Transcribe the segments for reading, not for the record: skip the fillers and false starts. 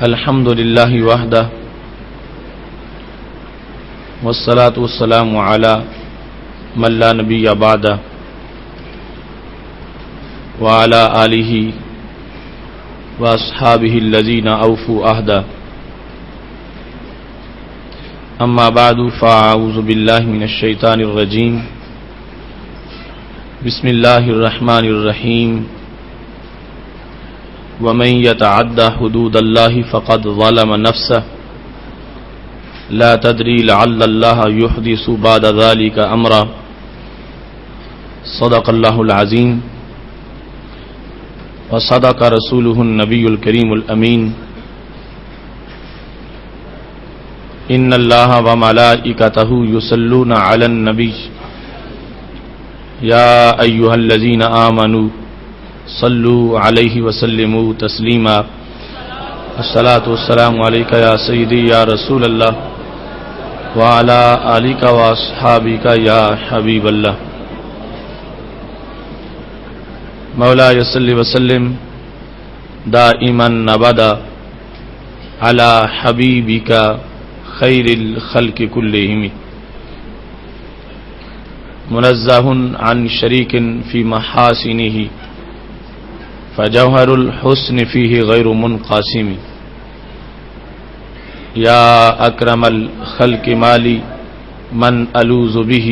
الحمد للہ وحدہ والصلاة والسلام علی من لا نبی بعدہ وعلی آلہ واصحابہ الذین اوفوا عہدہ اما بعد فاعوذ باللہ من الشیطان الرجیم بسم اللہ الرحمن الرحیم ومن يتعد حدود اللہ فقد ظلم نفسه لا تدری لعل اللہ يحدث بعد ذلك امرا صدق اللہ العظیم وصدق رسولہ النبی الکریم الامین ان اللہ وملائکتہ یصلون علی النبی یا ایہا الذین آمنوا صلوا علیہ وسلموا تسلیما الصلاۃ والسلام علیک یا سیدی یا رسول اللہ وعلی آلک واصحابک یا حبیب اللہ مولاي صل وسلم دائما ابدا علی حبیبک خیر الخلق کلہم منزہ عن شریک فی محاسنہ فجوہر الحسن فیہ غیر منقاسم یا اکرم الخلق مالی من الوذ بہ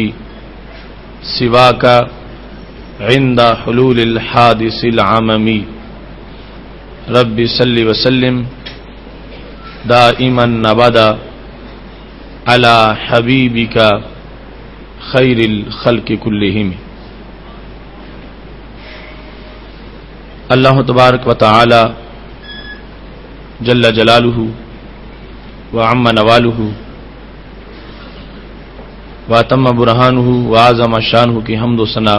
سواک عند حلول الحادث العممی رب صل وسلم دائما ابدا علی حبیبک خیر الخلق کلہم اللہ تبارک و تعالی جل جلالہ وعم نوالہ واتم برہانہ وعظم شانہ کی حمد و ثنا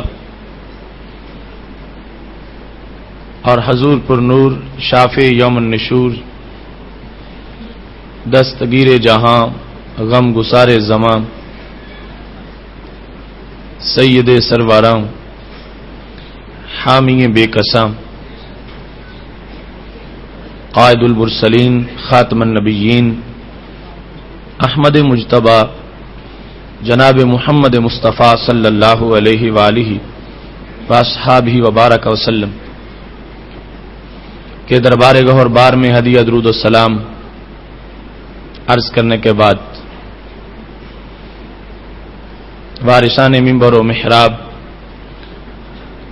اور حضور پر نور شافع یوم النشور دستگیر جہاں غم گسار زمان سید سرواراں حامی بے قساں قائد المرسلین خاتم النبیین احمد مجتبی جناب محمد مصطفیٰ صلی اللہ علیہ وآلہ واصحابہ وبارک وسلم کے دربار گہر بار میں ہدیہ درود و سلام عرض کرنے کے بعد وارثان منبر و محراب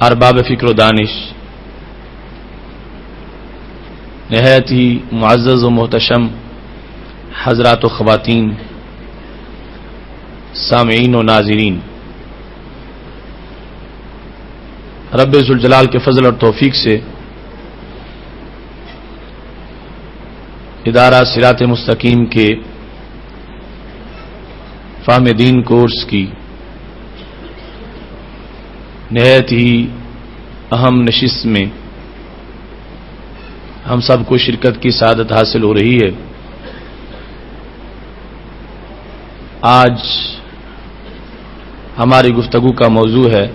ارباب فکر و دانش نہایت ہی معزز و محتشم حضرات و خواتین سامعین و ناظرین، رب ذوالجلال کے فضل اور توفیق سے ادارہ صراط مستقیم کے فہم دین کورس کی نہایت ہی اہم نشست میں ہم سب کو شرکت کی سعادت حاصل ہو رہی ہے۔ آج ہماری گفتگو کا موضوع ہے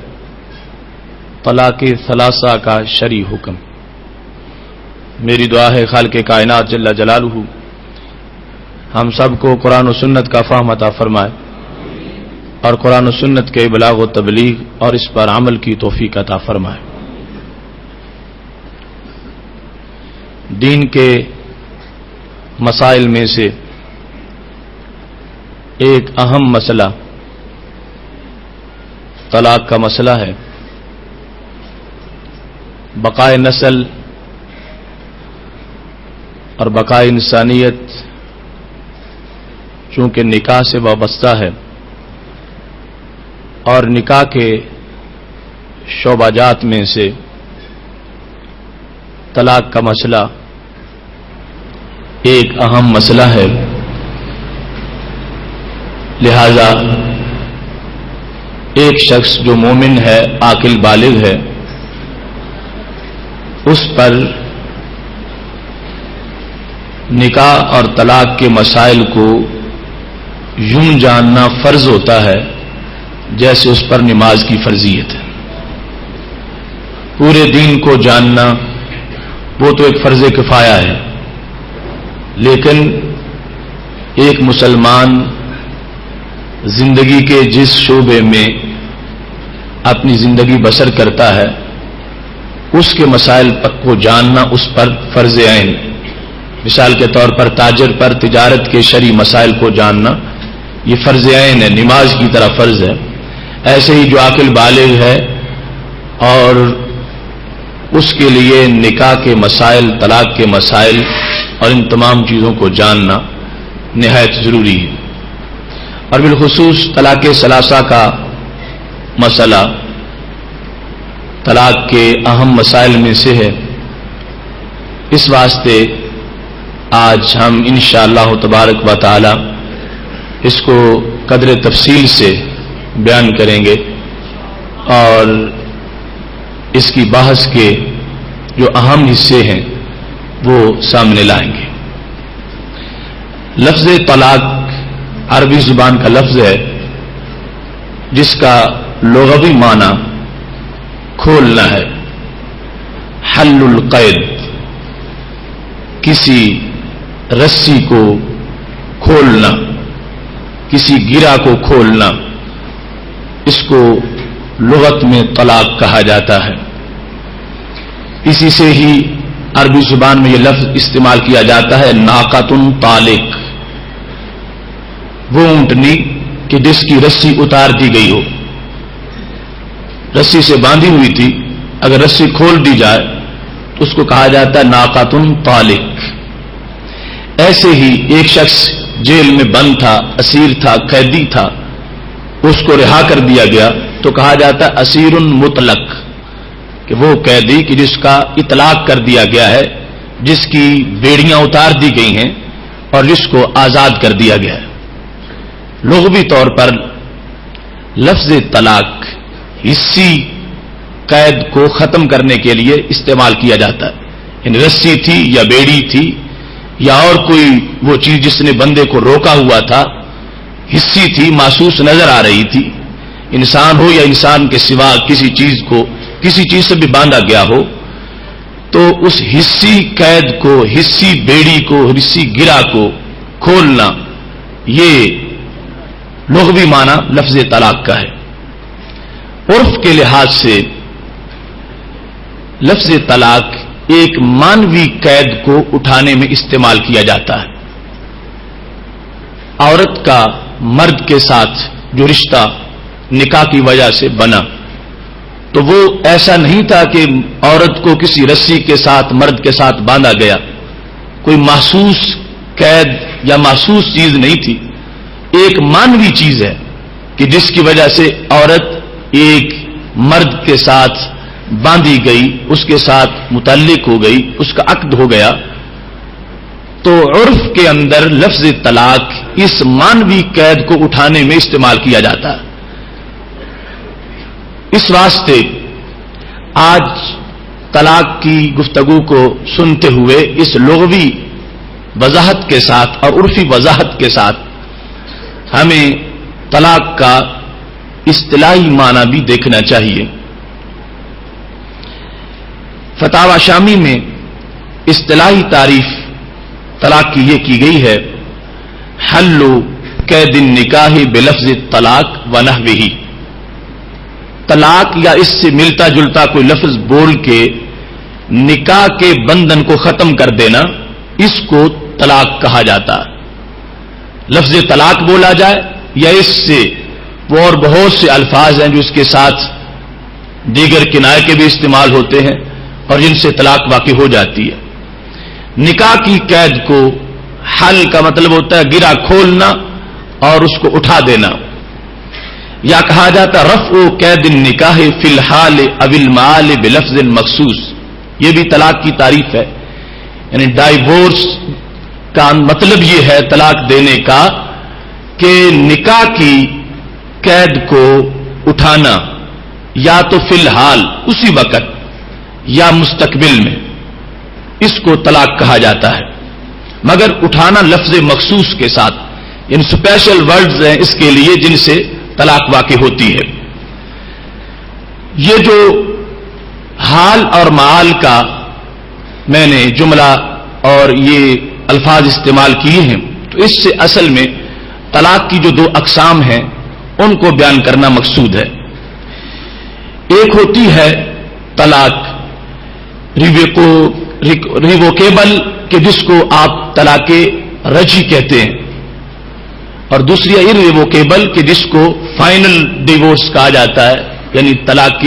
طلاق ثلاثہ کا شرعی حکم۔ میری دعا ہے خالق کائنات جل جلالہ ہم سب کو قرآن و سنت کا فہم عطا فرمائے اور قرآن و سنت کے ابلاغ و تبلیغ اور اس پر عمل کی توفیق عطا فرمائے۔ دین کے مسائل میں سے ایک اہم مسئلہ طلاق کا مسئلہ ہے۔ بقائے نسل اور بقائے انسانیت چونکہ نکاح سے وابستہ ہے اور نکاح کے شعبہ جات میں سے طلاق کا مسئلہ ایک اہم مسئلہ ہے، لہذا ایک شخص جو مومن ہے، عاقل بالغ ہے، اس پر نکاح اور طلاق کے مسائل کو یوں جاننا فرض ہوتا ہے جیسے اس پر نماز کی فرضیت ہے۔ پورے دین کو جاننا وہ تو ایک فرض کفایہ ہے، لیکن ایک مسلمان زندگی کے جس شعبے میں اپنی زندگی بسر کرتا ہے اس کے مسائل کو جاننا اس پر فرض عین. مثال کے طور پر تاجر پر تجارت کے شرعی مسائل کو جاننا یہ فرض عین ہے، نماز کی طرح فرض ہے. ایسے ہی جو عاقل بالغ ہے اور اس کے لیے نکاح کے مسائل، طلاق کے مسائل اور ان تمام چیزوں کو جاننا نہایت ضروری ہے. اور بالخصوص طلاق ثلاثہ کا مسئلہ طلاق کے اہم مسائل میں سے ہے. اس واسطے آج ہم انشاءاللہ تبارک و تعالی اس کو قدر تفصیل سے بیان کریں گے اور اس کی بحث کے جو اہم حصے ہیں وہ سامنے لائیں گے. لفظ طلاق عربی زبان کا لفظ ہے جس کا لغوی معنی کھولنا ہے. حل القید، کسی رسی کو کھولنا، کسی گرہ کو کھولنا، اس کو لغت میں طلاق کہا جاتا ہے. اسی سے ہی عربی زبان میں یہ لفظ استعمال کیا جاتا ہے ناقۃ طالق، وہ اونٹنی کہ جس کی رسی اتار دی گئی ہو، رسی سے باندھی ہوئی تھی، اگر رسی کھول دی جائے تو اس کو کہا جاتا ہے ناقۃ طالق. ایسے ہی ایک شخص جیل میں بند تھا، اسیر تھا، قیدی تھا، اس کو رہا کر دیا گیا تو کہا جاتا ہے اسیر مطلق، کہ وہ قیدی کہ جس کا اطلاق کر دیا گیا ہے، جس کی بیڑیاں اتار دی گئی ہیں اور جس کو آزاد کر دیا گیا ہے. لغوی طور پر لفظ طلاق حصی قید کو ختم کرنے کے لیے استعمال کیا جاتا ہے. یعنی رسی تھی یا بیڑی تھی یا اور کوئی وہ چیز جس نے بندے کو روکا ہوا تھا، حصی تھی، محسوس نظر آ رہی تھی، انسان ہو یا انسان کے سوا کسی چیز کو کسی چیز سے بھی باندھا گیا ہو، تو اس حصی قید کو، حصی بیڑی کو، حصی گرہ کو کھولنا، یہ لغوی معنی لفظ طلاق کا ہے. عرف کے لحاظ سے لفظ طلاق ایک مانوی قید کو اٹھانے میں استعمال کیا جاتا ہے. عورت کا مرد کے ساتھ جو رشتہ نکاح کی وجہ سے بنا، تو وہ ایسا نہیں تھا کہ عورت کو کسی رسی کے ساتھ مرد کے ساتھ باندھا گیا، کوئی محسوس قید یا محسوس چیز نہیں تھی، ایک مانوی چیز ہے کہ جس کی وجہ سے عورت ایک مرد کے ساتھ باندھی گئی، اس کے ساتھ متعلق ہو گئی، اس کا عقد ہو گیا. تو عرف کے اندر لفظ طلاق اس مانوی قید کو اٹھانے میں استعمال کیا جاتا ہے. اس واسطے آج طلاق کی گفتگو کو سنتے ہوئے اس لغوی وضاحت کے ساتھ اور عرفی وضاحت کے ساتھ ہمیں طلاق کا اصطلاحی معنی بھی دیکھنا چاہیے. فتاوی شامی میں اصطلاحی تعریف طلاق کی یہ کی گئی ہے حل قید النکاح بلفظ الطلاق ونحوہ. طلاق یا اس سے ملتا جلتا کوئی لفظ بول کے نکاح کے بندھن کو ختم کر دینا، اس کو طلاق کہا جاتا ہے. لفظ طلاق بولا جائے یا اس سے وہ اور بہت سے الفاظ ہیں جو اس کے ساتھ دیگر کنائے کے بھی استعمال ہوتے ہیں اور جن سے طلاق واقع ہو جاتی ہے. نکاح کی قید کو حل کا مطلب ہوتا ہے گرہ کھولنا اور اس کو اٹھا دینا، یا کہا جاتا رفع قید النکاح فی الحال او المعال بلفظ مخصوص. یہ بھی طلاق کی تعریف ہے. یعنی ڈائیورس کا مطلب یہ ہے طلاق دینے کا کہ نکاح کی قید کو اٹھانا، یا تو فی الحال اسی وقت یا مستقبل میں، اس کو طلاق کہا جاتا ہے. مگر اٹھانا لفظ مخصوص کے ساتھ، ان اسپیشل ورڈز ہیں اس کے لیے جن سے طلاق واقع ہوتی ہے. یہ جو حال اور معال کا میں نے جملہ اور یہ الفاظ استعمال کیے ہیں، تو اس سے اصل میں طلاق کی جو دو اقسام ہیں ان کو بیان کرنا مقصود ہے۔ ایک ہوتی ہے طلاق ریووکیبل کہ جس کو آپ طلاق رجعی کہتے ہیں، اور دوسری ارریووکیبل کہ جس کو فائنل ڈیورس کہا جاتا ہے، یعنی طلاق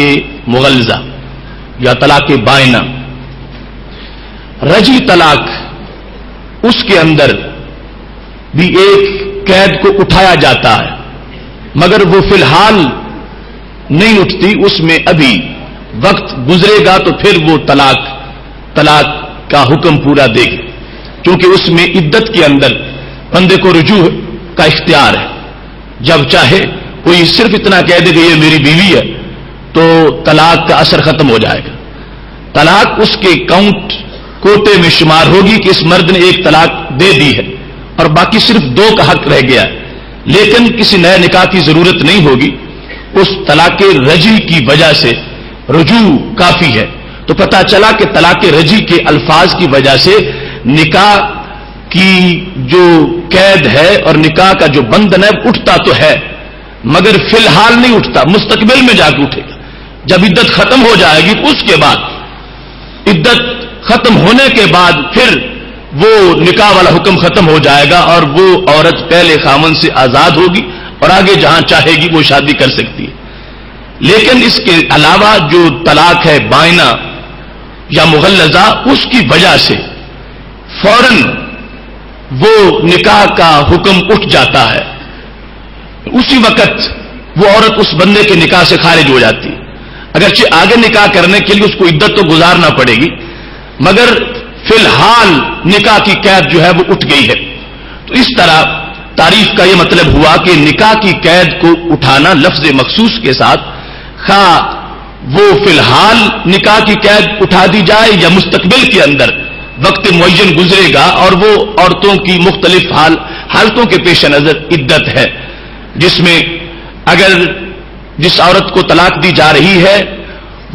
مغلظہ یا طلاق بائنہ۔ رجعی طلاق اس کے اندر بھی ایک قید کو اٹھایا جاتا ہے، مگر وہ فی الحال نہیں اٹھتی، اس میں ابھی وقت گزرے گا تو پھر وہ طلاق کا حکم پورا دے گی، کیونکہ اس میں عدت کے اندر بندے کو رجوع کا اختیار ہے۔ جب چاہے کوئی صرف اتنا کہہ دے کہ یہ میری بیوی ہے تو طلاق کا اثر ختم ہو جائے گا۔ طلاق اس کے کوٹے میں شمار ہوگی کہ اس مرد نے ایک طلاق دے دی ہے اور باقی صرف 2 کا حق رہ گیا ہے، لیکن کسی نئے نکاح کی ضرورت نہیں ہوگی، اس طلاق رجعی کی وجہ سے رجوع کافی ہے۔ تو پتہ چلا کہ طلاق رجعی کے الفاظ کی وجہ سے نکاح کی جو قید ہے اور نکاح کا جو بندھن ہے اٹھتا تو ہے، مگر فی الحال نہیں اٹھتا، مستقبل میں جا کے اٹھے گا۔ جب عدت ختم ہو جائے گی اس کے بعد، عدت ختم ہونے کے بعد پھر وہ نکاح والا حکم ختم ہو جائے گا اور وہ عورت پہلے خامن سے آزاد ہوگی اور آگے جہاں چاہے گی وہ شادی کر سکتی ہے۔ لیکن اس کے علاوہ جو طلاق ہے بائنہ یا مغلظہ، اس کی وجہ سے فوراً وہ نکاح کا حکم اٹھ جاتا ہے، اسی وقت وہ عورت اس بندے کے نکاح سے خارج ہو جاتی ہے۔ اگرچہ آگے نکاح کرنے کے لیے اس کو عدت تو گزارنا پڑے گی، مگر فی الحال نکاح کی قید جو ہے وہ اٹھ گئی ہے۔ تو اس طرح تعریف کا یہ مطلب ہوا کہ نکاح کی قید کو اٹھانا لفظ مخصوص کے ساتھ، خواہ وہ فی الحال نکاح کی قید اٹھا دی جائے یا مستقبل کے اندر وقت معین گزرے گا اور وہ عورتوں کی مختلف حالتوں کے پیش نظر عدت ہے، جس میں اگر جس عورت کو طلاق دی جا رہی ہے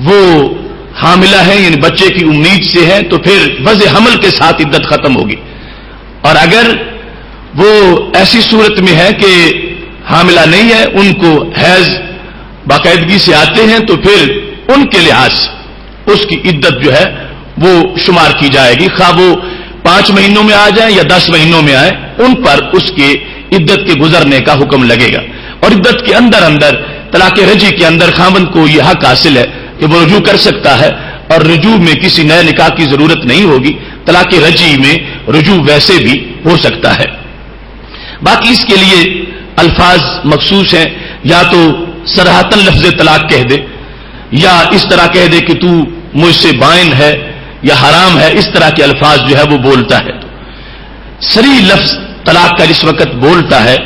وہ حاملہ ہے، یعنی بچے کی امید سے ہے، تو پھر وضع حمل کے ساتھ عدت ختم ہوگی، اور اگر وہ ایسی صورت میں ہے کہ حاملہ نہیں ہے، ان کو حیض باقاعدگی سے آتے ہیں، تو پھر ان کے لحاظ سے اس کی عدت جو ہے وہ شمار کی جائے گی، خواہ وہ 5 مہینوں میں آ جائیں یا 10 مہینوں میں آئے، ان پر اس کے عدت کے گزرنے کا حکم لگے گا۔ اور عدت کے اندر طلاق رجعی کے اندر خاوند کو یہ حق حاصل ہے کہ وہ رجوع کر سکتا ہے، اور رجوع میں کسی نئے نکاح کی ضرورت نہیں ہوگی، طلاق رجعی میں رجوع ویسے بھی ہو سکتا ہے۔ باقی اس کے لیے الفاظ مخصوص ہیں، یا تو صراحتاً لفظ طلاق کہہ دے، یا اس طرح کہہ دے کہ تو مجھ سے بائن ہے یا حرام ہے، اس طرح کے الفاظ جو ہے وہ بولتا ہے۔ صریح لفظ طلاق کا جس وقت بولتا ہے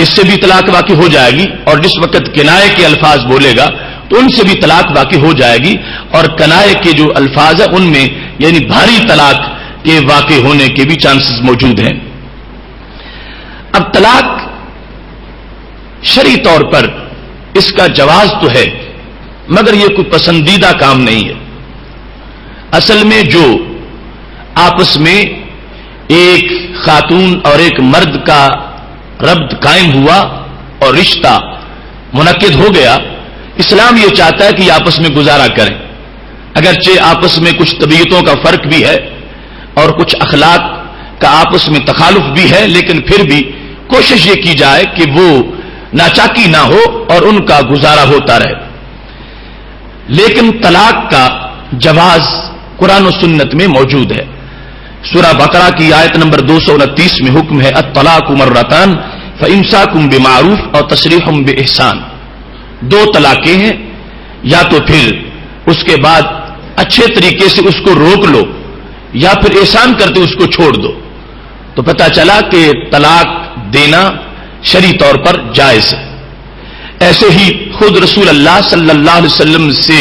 اس سے بھی طلاق واقع ہو جائے گی، اور جس وقت کنایے کے الفاظ بولے گا تو ان سے بھی طلاق واقع ہو جائے گی، اور کنایے کے جو الفاظ ہیں ان میں یعنی بھاری طلاق کے واقع ہونے کے بھی چانسز موجود ہیں۔ اب طلاق شرعی طور پر اس کا جواز تو ہے، مگر یہ کوئی پسندیدہ کام نہیں ہے۔ اصل میں جو آپس میں ایک خاتون اور ایک مرد کا ربط قائم ہوا اور رشتہ منعقد ہو گیا، اسلام یہ چاہتا ہے کہ یہ آپس میں گزارا کریں، اگرچہ آپس میں کچھ طبیعتوں کا فرق بھی ہے اور کچھ اخلاق کا آپس میں تخالف بھی ہے، لیکن پھر بھی کوشش یہ کی جائے کہ وہ ناچاکی نہ ہو اور ان کا گزارا ہوتا رہے۔ لیکن طلاق کا جواز قرآن و سنت میں موجود ہے۔ سورہ بقرہ کی آیت نمبر 229 میں حکم ہے الطلاق مرتان فامساک بمعروف اور تسریح باحسان۔ 2 طلاقیں ہیں، یا تو پھر اس کے بعد اچھے طریقے سے اس کو روک لو یا پھر احسان کرتے اس کو چھوڑ دو۔ تو پتہ چلا کہ طلاق دینا شرعی طور پر جائز ہے۔ ایسے ہی خود رسول اللہ صلی اللہ علیہ وسلم سے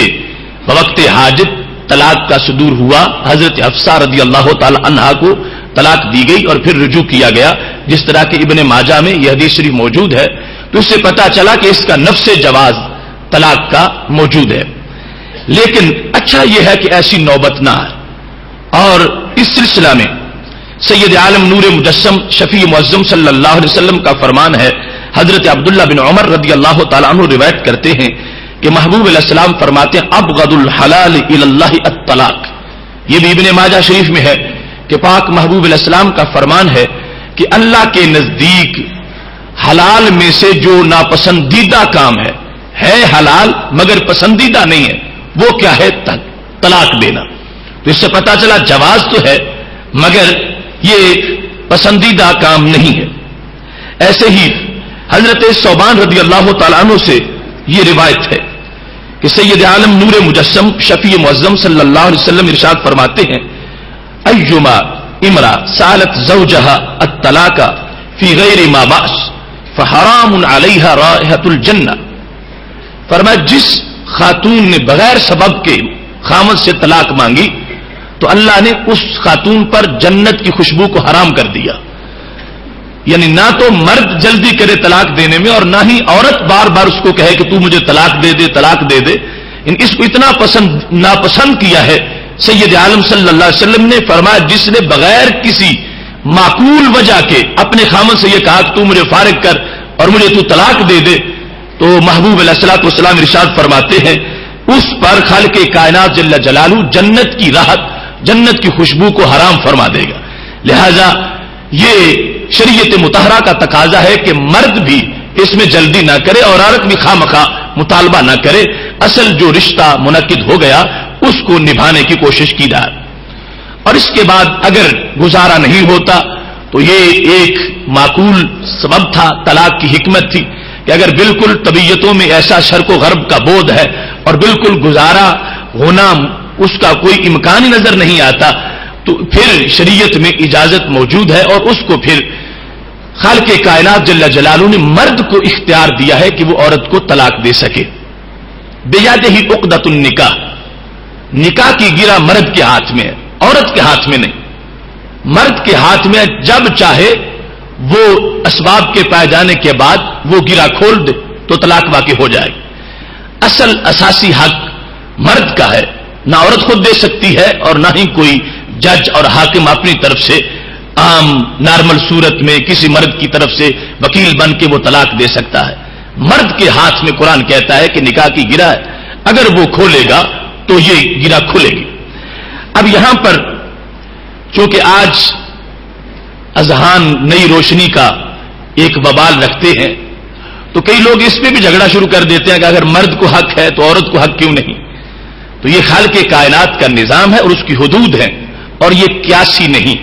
بوقت حاجت طلاق کا صدور ہوا، حضرت حفصہ رضی اللہ تعالی عنہا کو طلاق دی گئی اور پھر رجوع کیا گیا، جس طرح کہ ابن ماجہ میں یہ حدیث شریف موجود ہے۔ تو اس سے پتہ چلا کہ اس کا نفس جواز طلاق کا موجود ہے، لیکن اچھا یہ ہے کہ ایسی نوبت نہ آئے۔ اور اس سلسلہ میں سید عالم نور مجسم شفیع معظم صلی اللہ علیہ وسلم کا فرمان ہے. حضرت عبداللہ بن عمر رضی اللہ تعالیٰ عنہ روایت کرتے ہیں کہ محبوب علیہ السلام فرماتے ہیں ابغض الحلال الی اللہ الطلاق. یہ بھی ابن ماجہ شریف میں ہے کہ پاک محبوب علیہ السلام کا فرمان ہے کہ اللہ کے نزدیک حلال میں سے جو ناپسندیدہ کام ہے حلال مگر پسندیدہ نہیں ہے، وہ کیا ہے؟ طلاق دینا. تو اس سے پتا چلا جواز تو ہے مگر یہ پسندیدہ کام نہیں ہے. ایسے ہی حضرت ثوبان رضی اللہ تعالیٰ عنہ سے یہ روایت ہے کہ سید عالم نور مجسم شفیع معظم صلی اللہ علیہ وسلم ارشاد فرماتے ہیں ایما امرا سالت زوجہا الطلاق فی غیر ما باس فحرام علیہا رائحۃ الجنہ. فرمایا جس خاتون نے بغیر سبب کے خامد سے طلاق مانگی تو اللہ نے اس خاتون پر جنت کی خوشبو کو حرام کر دیا. یعنی نہ تو مرد جلدی کرے طلاق دینے میں اور نہ ہی عورت بار بار اس کو کہے کہ تو مجھے طلاق دے دے طلاق دے دے. اس کو اتنا ناپسند کیا ہے سید عالم صلی اللہ علیہ وسلم نے. فرمایا جس نے بغیر کسی معقول وجہ کے اپنے خامن سے یہ کہا کہ تو مجھے فارغ کر اور مجھے تو طلاق دے دے تو محبوب علیہ الصلوۃ والسلام ارشاد فرماتے ہیں اس پر خالق کائنات جل جلالہ جنت کی راحت جنت کی خوشبو کو حرام فرما دے گا. لہذا یہ شریعت مطہرہ کا تقاضا ہے کہ مرد بھی اس میں جلدی نہ کرے اور عورت بھی خواہ مطالبہ نہ کرے. اصل جو رشتہ منعقد ہو گیا اس کو نبھانے کی کوشش کی جائے. اور اس کے بعد اگر گزارا نہیں ہوتا تو یہ ایک معقول سبب تھا، طلاق کی حکمت تھی کہ اگر بالکل طبیعتوں میں ایسا شرق و غرب کا بودھ ہے اور بالکل گزارا ہونا اس کا کوئی امکان ہی نظر نہیں آتا تو پھر شریعت میں اجازت موجود ہے اور اس کو پھر خالق کائنات جل جلالہ نے مرد کو اختیار دیا ہے کہ وہ عورت کو طلاق دے سکے. بیادہ عقدۃ النکاح، نکاح کی گرہ مرد کے ہاتھ میں ہے، عورت کے ہاتھ میں نہیں. مرد کے ہاتھ میں جب چاہے وہ اسباب کے پائے جانے کے بعد وہ گرہ کھول دے تو طلاق واقع ہو جائے گی. اصل اساسی حق مرد کا ہے، نہ عورت خود دے سکتی ہے اور نہ ہی کوئی جج اور حاکم اپنی طرف سے عام نارمل صورت میں کسی مرد کی طرف سے وکیل بن کے وہ طلاق دے سکتا ہے. مرد کے ہاتھ میں قرآن کہتا ہے کہ نکاح کی گرہ ہے، اگر وہ کھولے گا تو یہ گرہ کھلے گی. اب یہاں پر چونکہ آج اذہان نئی روشنی کا ایک وبال رکھتے ہیں تو کئی لوگ اس پہ بھی جھگڑا شروع کر دیتے ہیں کہ اگر مرد کو حق ہے تو عورت کو حق کیوں نہیں. تو یہ خالق کائنات کا نظام ہے اور اس کی حدود ہے اور یہ قیاسی نہیں،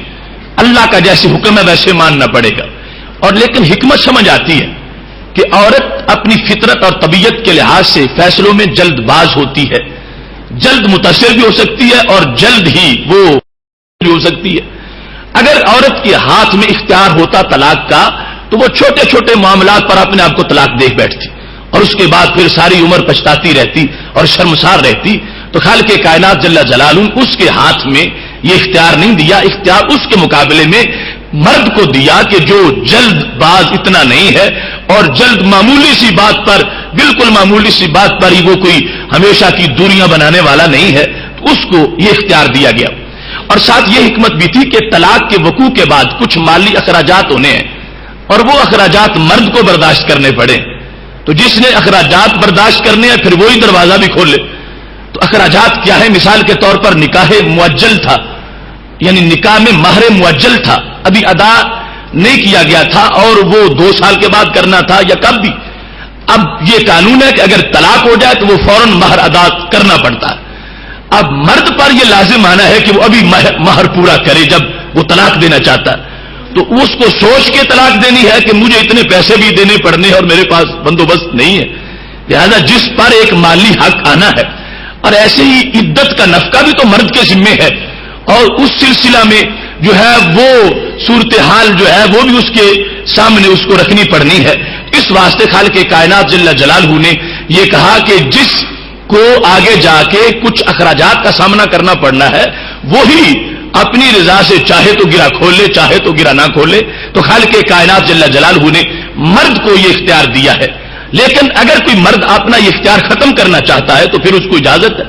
اللہ کا جیسے حکم ہے ویسے ماننا پڑے گا. اور لیکن حکمت سمجھ آتی ہے کہ عورت اپنی فطرت اور طبیعت کے لحاظ سے فیصلوں میں جلد باز ہوتی ہے، جلد متاثر بھی ہو سکتی ہے اور جلد ہی وہ بھی ہو سکتی ہے. اگر عورت کے ہاتھ میں اختیار ہوتا طلاق کا تو وہ چھوٹے چھوٹے معاملات پر اپنے آپ کو طلاق دے بیٹھتی اور اس کے بعد پھر ساری عمر پچھتاتی رہتی اور شرمسار رہتی. تو خالق کائنات جل جلالہ اس کے ہاتھ میں یہ اختیار نہیں دیا، اختیار اس کے مقابلے میں مرد کو دیا کہ جو جلد باز اتنا نہیں ہے اور جلد معمولی سی بات پر بالکل معمولی سی بات پر ہی وہ کوئی ہمیشہ کی دوریاں بنانے والا نہیں ہے، تو اس کو یہ اختیار دیا گیا. اور ساتھ یہ حکمت بھی تھی کہ طلاق کے وقوع کے بعد کچھ مالی اخراجات ہونے ہیں اور وہ اخراجات مرد کو برداشت کرنے پڑے. تو جس نے اخراجات برداشت کرنے ہیں پھر وہی دروازہ بھی کھول لے. تو اخراجات کیا ہے؟ مثال کے طور پر نکاح معجل تھا، یعنی نکاح میں مہر معجل تھا، ابھی ادا نہیں کیا گیا تھا اور وہ 2 سال کے بعد کرنا تھا یا کب بھی. اب یہ قانون ہے کہ اگر طلاق ہو جائے تو وہ فوراً مہر ادا کرنا پڑتا ہے. اب مرد پر یہ لازم آنا ہے کہ وہ ابھی مہر پورا کرے جب وہ طلاق دینا چاہتا ہے. تو اس کو سوچ کے طلاق دینی ہے کہ مجھے اتنے پیسے بھی دینے پڑنے اور میرے پاس بندوبست نہیں ہے. لہذا جس پر ایک مالی حق آنا ہے اور ایسے ہی عدت کا نفقہ بھی تو مرد کے ذمے ہے اور اس سلسلہ میں جو ہے وہ صورتحال جو ہے وہ بھی اس کے سامنے اس کو رکھنی پڑنی ہے. اس واسطے خالق کائنات جل جلالہ نے یہ کہا کہ جس کو آگے جا کے کچھ اخراجات کا سامنا کرنا پڑنا ہے وہی اپنی رضا سے چاہے تو گرہ کھول لے چاہے تو گرہ نہ کھولے. تو خالق کائنات جل جلالہ نے مرد کو یہ اختیار دیا ہے. لیکن اگر کوئی مرد اپنا یہ اختیار ختم کرنا چاہتا ہے تو پھر اس کو اجازت ہے،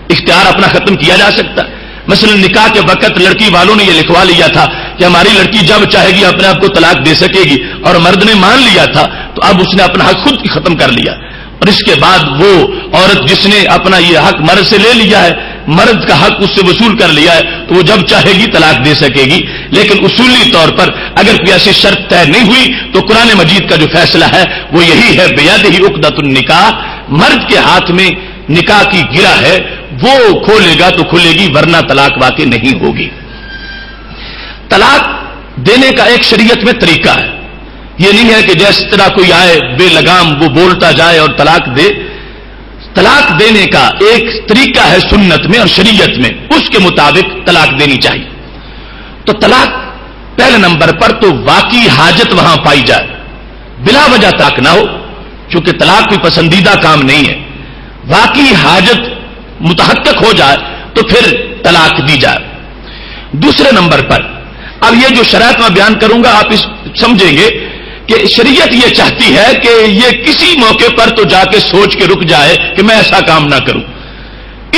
اختیار اپنا ختم کیا جا سکتا ہے. مثلا نکاح کے وقت لڑکی والوں نے یہ لکھوا لیا تھا کہ ہماری لڑکی جب چاہے گی اپنے آپ کو طلاق دے سکے گی، اور مرد نے مان لیا تھا، تو اب اس نے اپنا حق خود ختم کر لیا، اور اس کے بعد وہ عورت جس نے اپنا یہ حق مرد سے لے لیا ہے، مرد کا حق اس سے وصول کر لیا ہے، تو وہ جب چاہے گی طلاق دے سکے گی۔ لیکن اصولی طور پر اگر کوئی ایسی شرط طے نہیں ہوئی تو قرآن مجید کا جو فیصلہ ہے وہ یہی ہے، بیدہ عقدۃ النکاح، مرد کے ہاتھ میں نکاح کی گرہ ہے، وہ کھولے گا تو کھلے گی، ورنہ طلاق واقع نہیں ہوگی۔ طلاق دینے کا ایک شریعت میں طریقہ ہے، یہ نہیں ہے کہ جس طرح کوئی آئے بے لگام وہ بولتا جائے اور طلاق دے۔ طلاق دینے کا ایک طریقہ ہے سنت میں اور شریعت میں، اس کے مطابق طلاق دینی چاہیے۔ تو طلاق پہلے نمبر پر تو واقعی حاجت وہاں پائی جائے، بلا وجہ طلاق نہ ہو، چونکہ طلاق کوئی پسندیدہ کام نہیں ہے، واقعی حاجت متحقق ہو جائے تو پھر طلاق دی جائے۔ دوسرے نمبر پر اب یہ جو شرائط میں بیان کروں گا آپ اس سمجھیں گے کہ شریعت یہ چاہتی ہے کہ یہ کسی موقع پر تو جا کے سوچ کے رک جائے کہ میں ایسا کام نہ کروں۔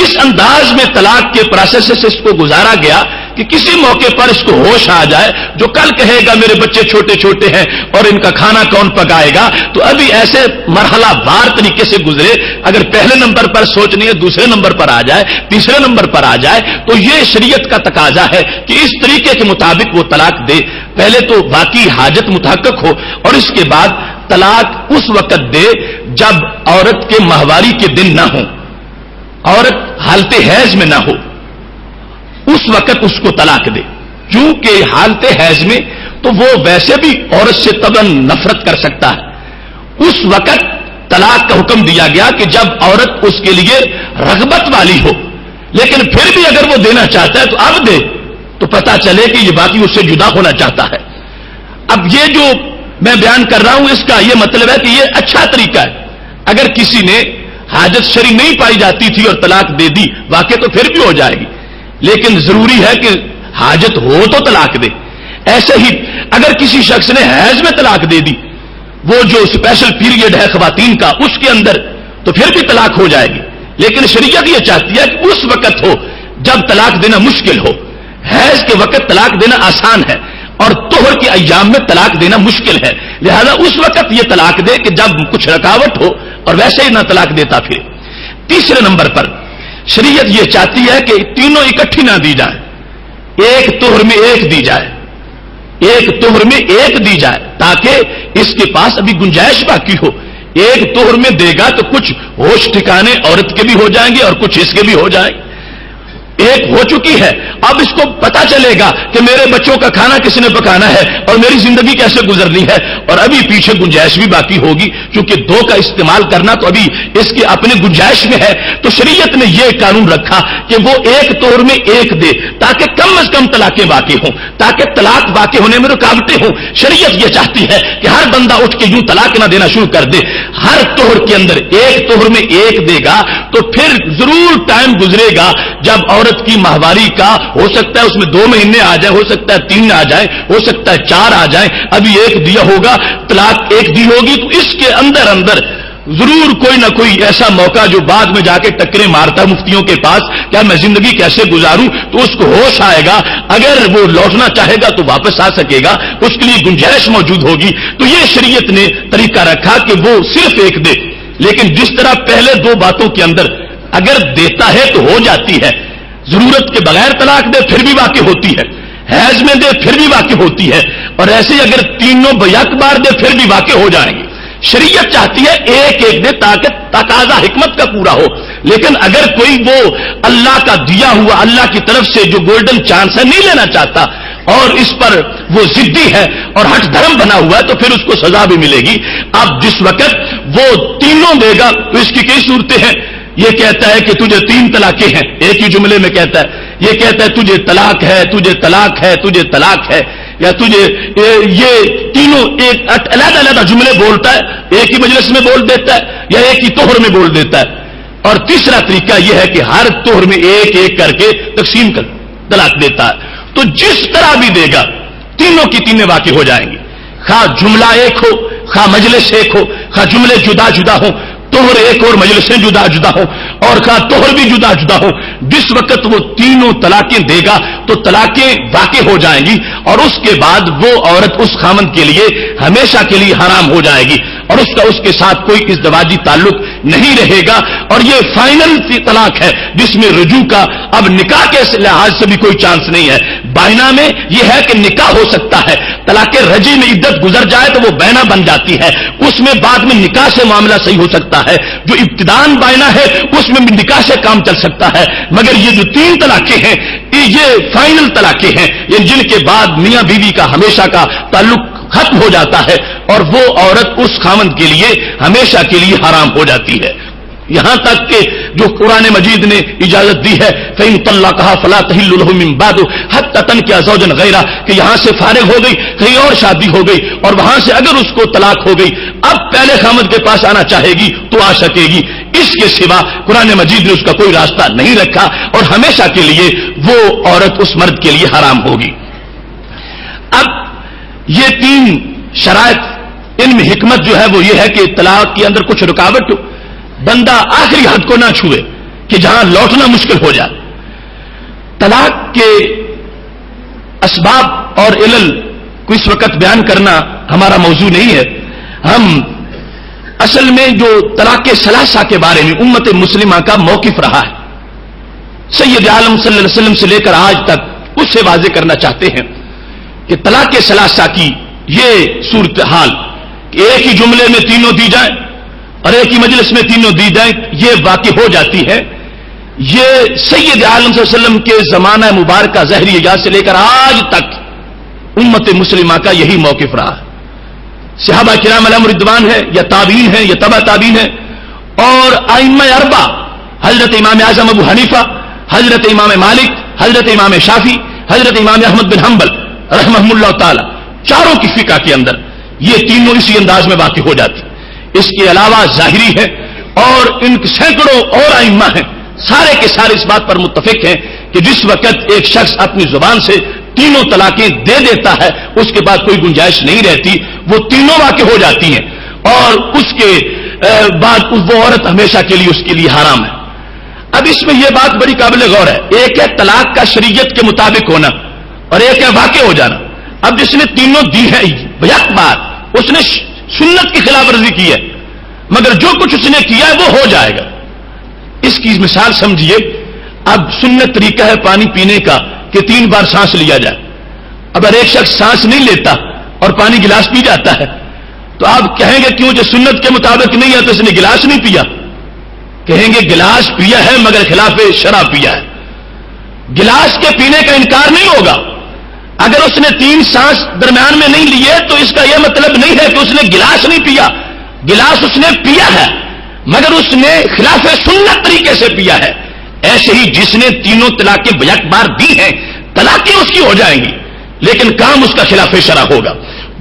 اس انداز میں طلاق کے پروسیس سے اس کو گزارا گیا کہ کسی موقع پر اس کو ہوش آ جائے، جو کل کہے گا میرے بچے چھوٹے چھوٹے ہیں اور ان کا کھانا کون پکائے گا، تو ابھی ایسے مرحلہ وار طریقے سے گزرے، اگر پہلے نمبر پر سوچنی ہے دوسرے نمبر پر آ جائے، تیسرے نمبر پر آ جائے، تو یہ شریعت کا تقاضا ہے کہ اس طریقے کے مطابق وہ طلاق دے۔ پہلے تو واقعی حاجت متحقق ہو، اور اس کے بعد طلاق اس وقت دے جب عورت کے ماہواری کے دن نہ ہوں، عورت حالت حیض میں نہ ہو، اس وقت اس کو طلاق دے۔ چونکہ حالت حیض میں تو وہ ویسے بھی عورت سے طبعاً نفرت کر سکتا ہے، اس وقت طلاق کا حکم دیا گیا کہ جب عورت اس کے لیے رغبت والی ہو، لیکن پھر بھی اگر وہ دینا چاہتا ہے تو اب دے، تو پتا چلے کہ یہ باقی اس سے جدا ہونا چاہتا ہے۔ اب یہ جو میں بیان کر رہا ہوں اس کا یہ مطلب ہے کہ یہ اچھا طریقہ ہے۔ اگر کسی نے حاجت شرعی نہیں پائی جاتی تھی اور طلاق دے دی، واقع تو پھر بھی ہو جائے گی، لیکن ضروری ہے کہ حاجت ہو تو طلاق دے۔ ایسے ہی اگر کسی شخص نے حیض میں طلاق دے دی، وہ جو اسپیشل پیریڈ ہے خواتین کا، اس کے اندر، تو پھر بھی طلاق ہو جائے گی، لیکن شریعت یہ چاہتی ہے کہ اس وقت ہو جب طلاق دینا مشکل ہو۔ حیض کے وقت طلاق دینا آسان ہے اور طہر کے ایام میں طلاق دینا مشکل ہے، لہذا اس وقت یہ طلاق دے کہ جب کچھ رکاوٹ ہو، اور ویسے ہی نہ طلاق دیتا پھر۔ تیسرے نمبر پر شریعت یہ چاہتی ہے کہ تینوں اکٹھی نہ دی جائیں، ایک طہر میں ایک دی جائے، ایک طہر میں ایک دی جائے، تاکہ اس کے پاس ابھی گنجائش باقی ہو۔ ایک طہر میں دے گا تو کچھ ہوش ٹھکانے عورت کے بھی ہو جائیں گے اور کچھ اس کے بھی ہو جائیں گے۔ ایک ہو چکی ہے، اب اس کو پتا چلے گا کہ میرے بچوں کا کھانا کس نے پکانا ہے اور میری زندگی کیسے گزرنی ہے، اور ابھی پیچھے گنجائش بھی باقی ہوگی، کیونکہ دو کا استعمال کرنا تو ابھی اس کی اپنی گنجائش میں ہے۔ تو شریعت نے یہ قانون رکھا کہ وہ ایک طور میں ایک دے، تاکہ کم از کم طلاقیں واقع ہوں، تاکہ طلاق واقع ہونے میں رکاوٹیں ہوں۔ شریعت یہ چاہتی ہے کہ ہر بندہ اٹھ کے یوں طلاق نہ دینا شروع کر دے، ہر طہر کے اندر ایک طہر میں ایک دے گا تو پھر ضرور ٹائم گزرے گا جب عورت کی ماہواری کا ہو سکتا ہے اس میں 2 مہینے آ جائے، ہو سکتا ہے 3 آ جائے، ہو سکتا ہے 4 آ جائے، ابھی ایک دیا ہوگا، طلاق ایک دی ہوگی، تو اس کے اندر ضرور کوئی نہ کوئی ایسا موقع جو بعد میں جا کے ٹکرے مارتا مفتیوں کے پاس، کیا میں زندگی کیسے گزاروں، تو اس کو ہوش آئے گا، اگر وہ لوٹنا چاہے گا تو واپس آ سکے گا، اس کے لیے گنجائش موجود ہوگی۔ تو یہ شریعت نے طریقہ رکھا کہ وہ صرف ایک دے، لیکن جس طرح پہلے 2 باتوں کے اندر اگر دیتا ہے تو ہو جاتی ہے، ضرورت کے بغیر طلاق دے پھر بھی واقع ہوتی ہے، حیض میں دے پھر بھی واقع ہوتی ہے، اور ایسے اگر تینوں بیک بار دے پھر بھی واقع ہو جائیں گے۔ شریعت چاہتی ہے ایک ایک دے تاکہ تقاضا حکمت کا پورا ہو، لیکن اگر کوئی وہ اللہ کا دیا ہوا، اللہ کی طرف سے جو گولڈن چانس ہے نہیں لینا چاہتا اور اس پر وہ ضدی ہے اور ہٹ دھرم بنا ہوا ہے، تو پھر اس کو سزا بھی ملے گی۔ اب جس وقت وہ تینوں دے گا تو اس کی کئی صورتیں ہیں، یہ کہتا ہے کہ تجھے 3 طلاقیں ہیں، ایک ہی جملے میں کہتا ہے، یہ کہتا ہے تجھے طلاق ہے، تجھے طلاق ہے، تجھے طلاق ہے، یا تجھے یہ تینوں ایک علیحدہ علیحدہ جملے بولتا ہے، ایک ہی مجلس میں بول دیتا ہے یا ایک ہی طہر میں بول دیتا ہے۔ اور تیسرا طریقہ یہ ہے کہ ہر طہر میں ایک ایک کر کے تقسیم کر طلاق دیتا ہے، تو جس طرح بھی دے گا تینوں کی تینیں واقع ہو جائیں گی، خواہ جملہ ایک ہو، خواہ مجلس ایک ہو، خواہ جملے جدا جدا ہوں، توہر ایک اور مجلسیں جدا جدا ہوں اور خواہ توہر بھی جدا جدا ہوں، جس وقت وہ تینوں طلاقیں دے گا تو طلاقیں واقع ہو جائیں گی، اور اس کے بعد وہ عورت اس خامند کے لیے ہمیشہ کے لیے حرام ہو جائے گی، اور اس کے ساتھ کوئی ازدواجی تعلق نہیں رہے گا، اور یہ فائنل طلاق ہے جس میں رجوع کا اب نکاح کے لحاظ سے بھی کوئی چانس نہیں ہے۔ بائنا میں یہ ہے کہ نکاح ہو سکتا ہے، طلاق رجعی میں عدت گزر جائے تو وہ بائنا بن جاتی ہے، اس میں بعد میں نکاح سے معاملہ صحیح ہو سکتا ہے، جو ابتداءً بائنا ہے اس میں بھی نکاح سے کام چل سکتا ہے، مگر یہ جو 3 طلاقیں ہیں یہ فائنل طلاقیں ہیں، جن کے بعد میاں بیوی کا ہمیشہ کا تعلق ختم ہو جاتا ہے اور وہ عورت اس خامند کے لیے ہمیشہ کے لیے حرام ہو جاتی ہے۔ یہاں تک کہ جو قرآن مجید نے اجازت دی ہے فَإِن طَلَّقَهَا فَلَا تَحِلُّ لَهُ مِن بَعْدُ حَتَّى تَنكِحَ زَوْجًا غَيْرَهُ، کہ یہاں سے فارغ ہو گئی کہیں اور شادی ہو گئی اور وہاں سے اگر اس کو طلاق ہو گئی اب پہلے خامد کے پاس آنا چاہے گی تو آ سکے گی، اس کے سوا قرآن مجید نے اس کا کوئی راستہ نہیں رکھا اور ہمیشہ کے لیے وہ عورت اس مرد کے لیے حرام ہوگی۔ اب یہ 3 شرائط، ان میں حکمت جو ہے وہ یہ ہے کہ طلاق کے اندر کچھ رکاوٹ ہو، بندہ آخری حد کو نہ چھوئے کہ جہاں لوٹنا مشکل ہو جائے۔ طلاق کے اسباب اور علل کو اس وقت بیان کرنا ہمارا موضوع نہیں ہے، ہم اصل میں جو طلاق ثلاثہ کے بارے میں امت مسلمہ کا موقف رہا ہے سید عالم صلی اللہ علیہ وسلم سے لے کر آج تک، اس سے واضح کرنا چاہتے ہیں کہ طلاق ثلاثہ کی یہ صورتحال کہ ایک ہی جملے میں تینوں دی جائیں اور ایک ہی مجلس میں تینوں دی جائیں، یہ واقع ہو جاتی ہے۔ یہ سید عالم صلی اللہ علیہ وسلم کے زمانہ مبارکہ ظاہری ایجاد سے لے کر آج تک امت مسلمہ کا یہی موقف رہا ہے۔ صحابہ کرام علیہم رضوان ہے یا تابعین ہے یا تبع تابعین ہے، اور ائمہ اربعہ حضرت امام اعظم ابو حنیفہ، حضرت امام مالک، حضرت امام شافعی، حضرت امام احمد بن حنبل رحمہ اللہ تعالی، چاروں کی فقہ کے اندر یہ تینوں اسی انداز میں واقع ہو جاتی۔ اس کے علاوہ ظاہری ہے اور ان سینکڑوں اور ائمہ ہیں، سارے کے سارے اس بات پر متفق ہیں کہ جس وقت ایک شخص اپنی زبان سے تینوں طلاقیں دے دیتا ہے اس کے بعد کوئی گنجائش نہیں رہتی، وہ تینوں واقع ہو جاتی ہیں، اور اس کے بعد وہ عورت ہمیشہ کے لیے اس کے لیے حرام ہے۔ اب اس میں یہ بات بڑی قابل غور ہے، ایک ہے طلاق کا شریعت کے مطابق ہونا اور ایک ہے واقع ہو جانا۔ اب جس نے تینوں دی ہے یک بار، اس نے سنت کی خلاف ورزی کی ہے، مگر جو کچھ اس نے کیا ہے وہ ہو جائے گا۔ اس کی مثال سمجھیے، اب سنت طریقہ ہے پانی پینے کا کہ 3 بار سانس لیا جائے، اگر ایک شخص سانس نہیں لیتا اور پانی گلاس پی جاتا ہے تو آپ کہیں گے کیوں جو سنت کے مطابق نہیں ہے تو اس نے گلاس نہیں پیا؟ کہیں گے گلاس پیا ہے مگر خلاف شرع پیا ہے۔ گلاس کے پینے کا انکار نہیں ہوگا، اگر اس نے 3 سانس درمیان میں نہیں لیے تو اس کا یہ مطلب نہیں ہے کہ اس نے گلاس نہیں پیا، گلاس اس نے پیا ہے مگر اس نے خلاف سنت طریقے سے پیا ہے۔ ایسے ہی جس نے تینوں طلاقیں بیک بار دی ہیں طلاقیں اس کی ہو جائیں گی لیکن کام اس کا خلاف شرع ہوگا۔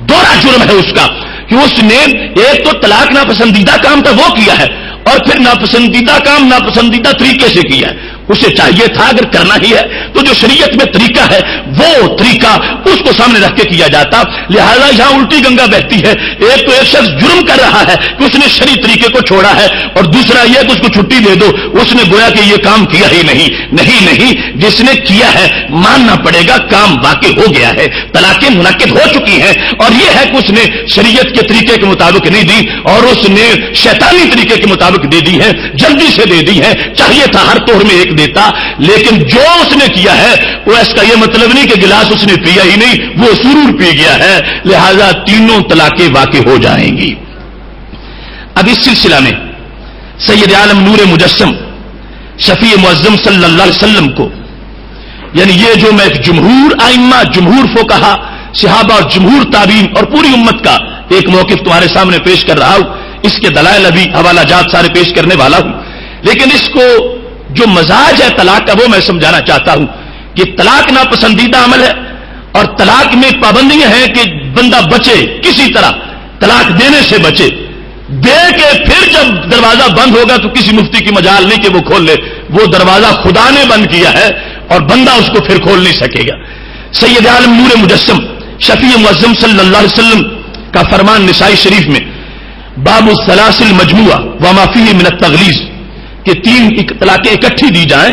دوہرا جرم ہے اس کا کہ اس نے ایک تو طلاق ناپسندیدہ کام تھا وہ کیا ہے، اور پھر ناپسندیدہ کام ناپسندیدہ طریقے سے کیا ہے۔ اسے چاہیے تھا اگر کرنا ہی ہے تو جو شریعت میں طریقہ ہے وہ طریقہ اس کو سامنے رکھ کے کیا جاتا، لہذا یہاں الٹی گنگا بہتی ہے۔ ایک تو ایک شخص جرم کر رہا ہے کہ اس نے شرعی طریقے کو چھوڑا ہے، اور دوسرا یہ کہ اس کو چھٹی دے دو، اس نے گویا کہ یہ کام کیا ہی نہیں۔ نہیں، جس نے کیا ہے ماننا پڑے گا، کام واقع ہو گیا ہے، طلاقیں منعقد ہو چکی ہیں، اور یہ ہے کہ اس نے شریعت کے طریقے کے مطابق نہیں دی اور اس نے شیطانی طریقے کے مطابق دے دی ہے، جلدی سے دے دی ہے۔ چاہیے تھا ہر طور میں ایک دیتا، لیکن جو اس نے کیا ہے وہ اس کا یہ مطلب نہیں کہ گلاس اس نے پیا ہی نہیں، وہ سرور پی گیا ہے، لہذا تینوں طلاقیں واقع ہو جائیں گی۔ اب اس سلسلہ میں سید عالم نور مجسم شفیع معظم صلی اللہ علیہ وسلم کو، یعنی یہ جو میں جمہور ائمہ، جمہور فقہا، صحابہ اور جمہور تابعین اور پوری امت کا ایک موقف تمہارے سامنے پیش کر رہا ہوں، اس کے دلائل ابھی حوالہ جات سارے پیش کرنے والا ہوں، لیکن اس کو جو مزاج ہے طلاق کا وہ میں سمجھانا چاہتا ہوں کہ طلاق ناپسندیدہ عمل ہے اور طلاق میں پابندیاں ہیں کہ بندہ بچے، کسی طرح طلاق دینے سے بچے، دے کے پھر جب دروازہ بند ہوگا تو کسی مفتی کی مجال نہیں کہ وہ کھول لے، وہ دروازہ خدا نے بند کیا ہے اور بندہ اس کو پھر کھول نہیں سکے گا۔ سید عالم نور مجسم شفیع معظم صلی اللہ علیہ وسلم کا فرمان نسائی شریف میں باب السلاسل مجموعہ وما فیہ من التغلیظ کہ 3 طلاقیں اکٹھی دی جائیں،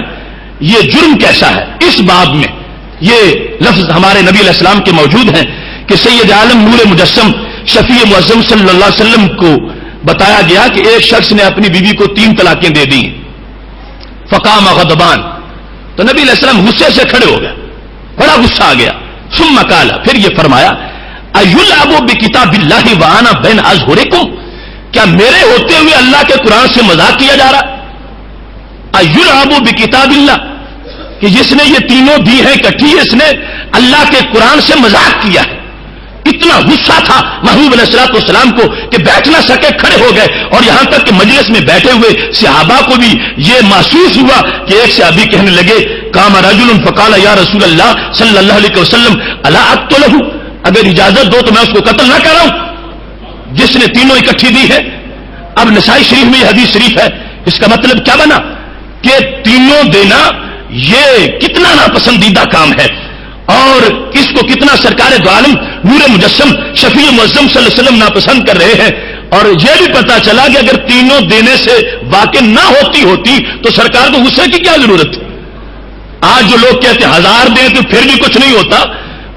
یہ جرم کیسا ہے؟ اس باب میں یہ لفظ ہمارے نبی علیہ السلام کے موجود ہیں کہ سید عالم نور مجسم شفیع معظم صلی اللہ علیہ وسلم کو بتایا گیا کہ ایک شخص نے اپنی بیوی کو 3 طلاقیں دے دی. فقام غضبان، تو نبی علیہ السلام غصے سے کھڑے ہو گئے، بڑا غصہ آ گیا. ثم قال، پھر یہ فرمایا ایلعب بکتاب اللہ وانا بین اظہرکم، کیا میرے ہوتے ہوئے اللہ کے قرآن سے مذاق کیا جا رہا؟ ایلعب بکتاب اللہ، کہ جس نے یہ تینوں دی ہیں اکٹھی، اس نے اللہ کے قرآن سے مذاق کیا ہے. اتنا غصہ تھا محبوب علیہ الصلوۃ والسلام کو کہ بیٹھ نہ سکے، کھڑے ہو گئے. اور یہاں تک کہ مجلس میں بیٹھے ہوئے صحابہ کو بھی یہ محسوس ہوا کہ ایک صحابی کہنے لگے قام رجل فقال یا رسول اللہ صلی اللہ علیہ وسلم الا اقتلہ، اگر اجازت دو تو میں اس کو قتل نہ کراؤں جس نے تینوں اکٹھی دی ہے. اب نسائی شریف میں یہ حدیث شریف ہے. اس کا مطلب کیا بنا کہ تینوں دینا یہ کتنا ناپسندیدہ کام ہے، اور اس کو کتنا سرکار دو عالم نور مجسم شفیع معظم صلی اللہ علیہ وسلم ناپسند کر رہے ہیں. اور یہ بھی پتا چلا کہ اگر تینوں دینے سے واقع نہ ہوتی تو سرکار کو غصے کی کیا ضرورت تھی. آج جو لوگ کہتے ہیں 1000 دیں تو پھر بھی کچھ نہیں ہوتا،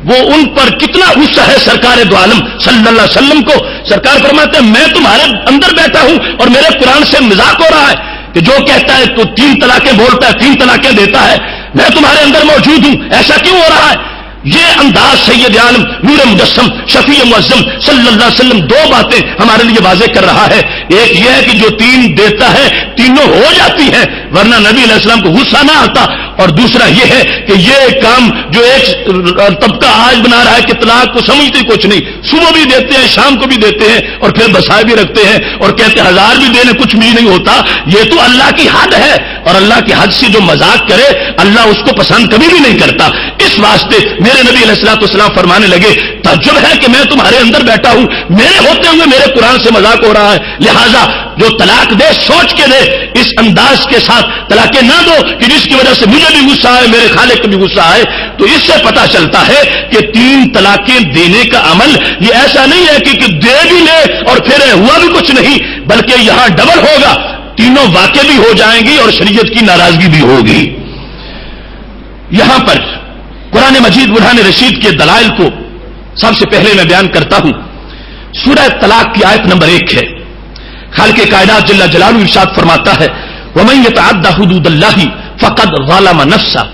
وہ ان پر کتنا غصہ ہے سرکار دو عالم صلی اللہ علیہ وسلم کو. سرکار فرماتے ہیں میں تمہارے اندر بیٹھا ہوں اور میرے قرآن سے مذاق ہو رہا ہے کہ جو کہتا ہے تو 3 طلاقیں بولتا ہے، 3 طلاقیں دیتا ہے، میں تمہارے اندر موجود ہوں، ایسا کیوں ہو رہا ہے؟ یہ انداز سید عالم نور مجسم شفیع معظم صلی اللہ علیہ وسلم 2 باتیں ہمارے لیے واضح کر رہا ہے. ایک یہ ہے کہ جو 3 دیتا ہے تینوں ہو جاتی ہیں، ورنہ نبی علیہ السلام کو غصہ نہ آتا. اور دوسرا یہ ہے کہ یہ کام جو ایک طبقہ آج بنا رہا ہے کہ طلاق کو سمجھتے کچھ نہیں، صبح بھی دیتے ہیں شام کو بھی دیتے ہیں اور پھر بسائے بھی رکھتے ہیں اور کہتے ہیں 1000 بھی دینے کچھ بھی نہیں ہوتا. یہ تو اللہ کی حد ہے، اور اللہ کی حد سے جو مذاق کرے اللہ اس کو پسند کبھی بھی نہیں کرتا. اس واسطے میرے نبی علیہ الصلوۃ والسلام فرمانے لگے تعجب ہے کہ میں تمہارے اندر بیٹھا ہوں، میرے ہوتے ہوئے میرے قرآن سے مذاق ہو رہا ہے. لہذا جو طلاق دے سوچ کے دے، اس انداز کے ساتھ طلاقیں نہ دو کہ جس کی وجہ سے مجھے بھی غصہ آئے، میرے خالق کو بھی غصہ آئے. تو اس سے پتا چلتا ہے کہ 3 طلاقیں دینے کا عمل یہ ایسا نہیں ہے کہ دے بھی لے اور پھر ہوا بھی کچھ نہیں، بلکہ یہاں ڈبل ہوگا، تینوں واقع بھی ہو جائیں گی اور شریعت کی ناراضگی بھی ہوگی. یہاں پر قرآن مجید برہان رشید کے دلائل کو سب سے پہلے میں بیان کرتا ہوں. سورہ طلاق کی آیت نمبر 1 ہے. خالق کائنات جل جلالہ ارشاد فرماتا ہے وَمَن يَتَعَدَّ حُدُودَ اللَّهِ فَقَدْ ظَلَمَ نَفْسَهُ،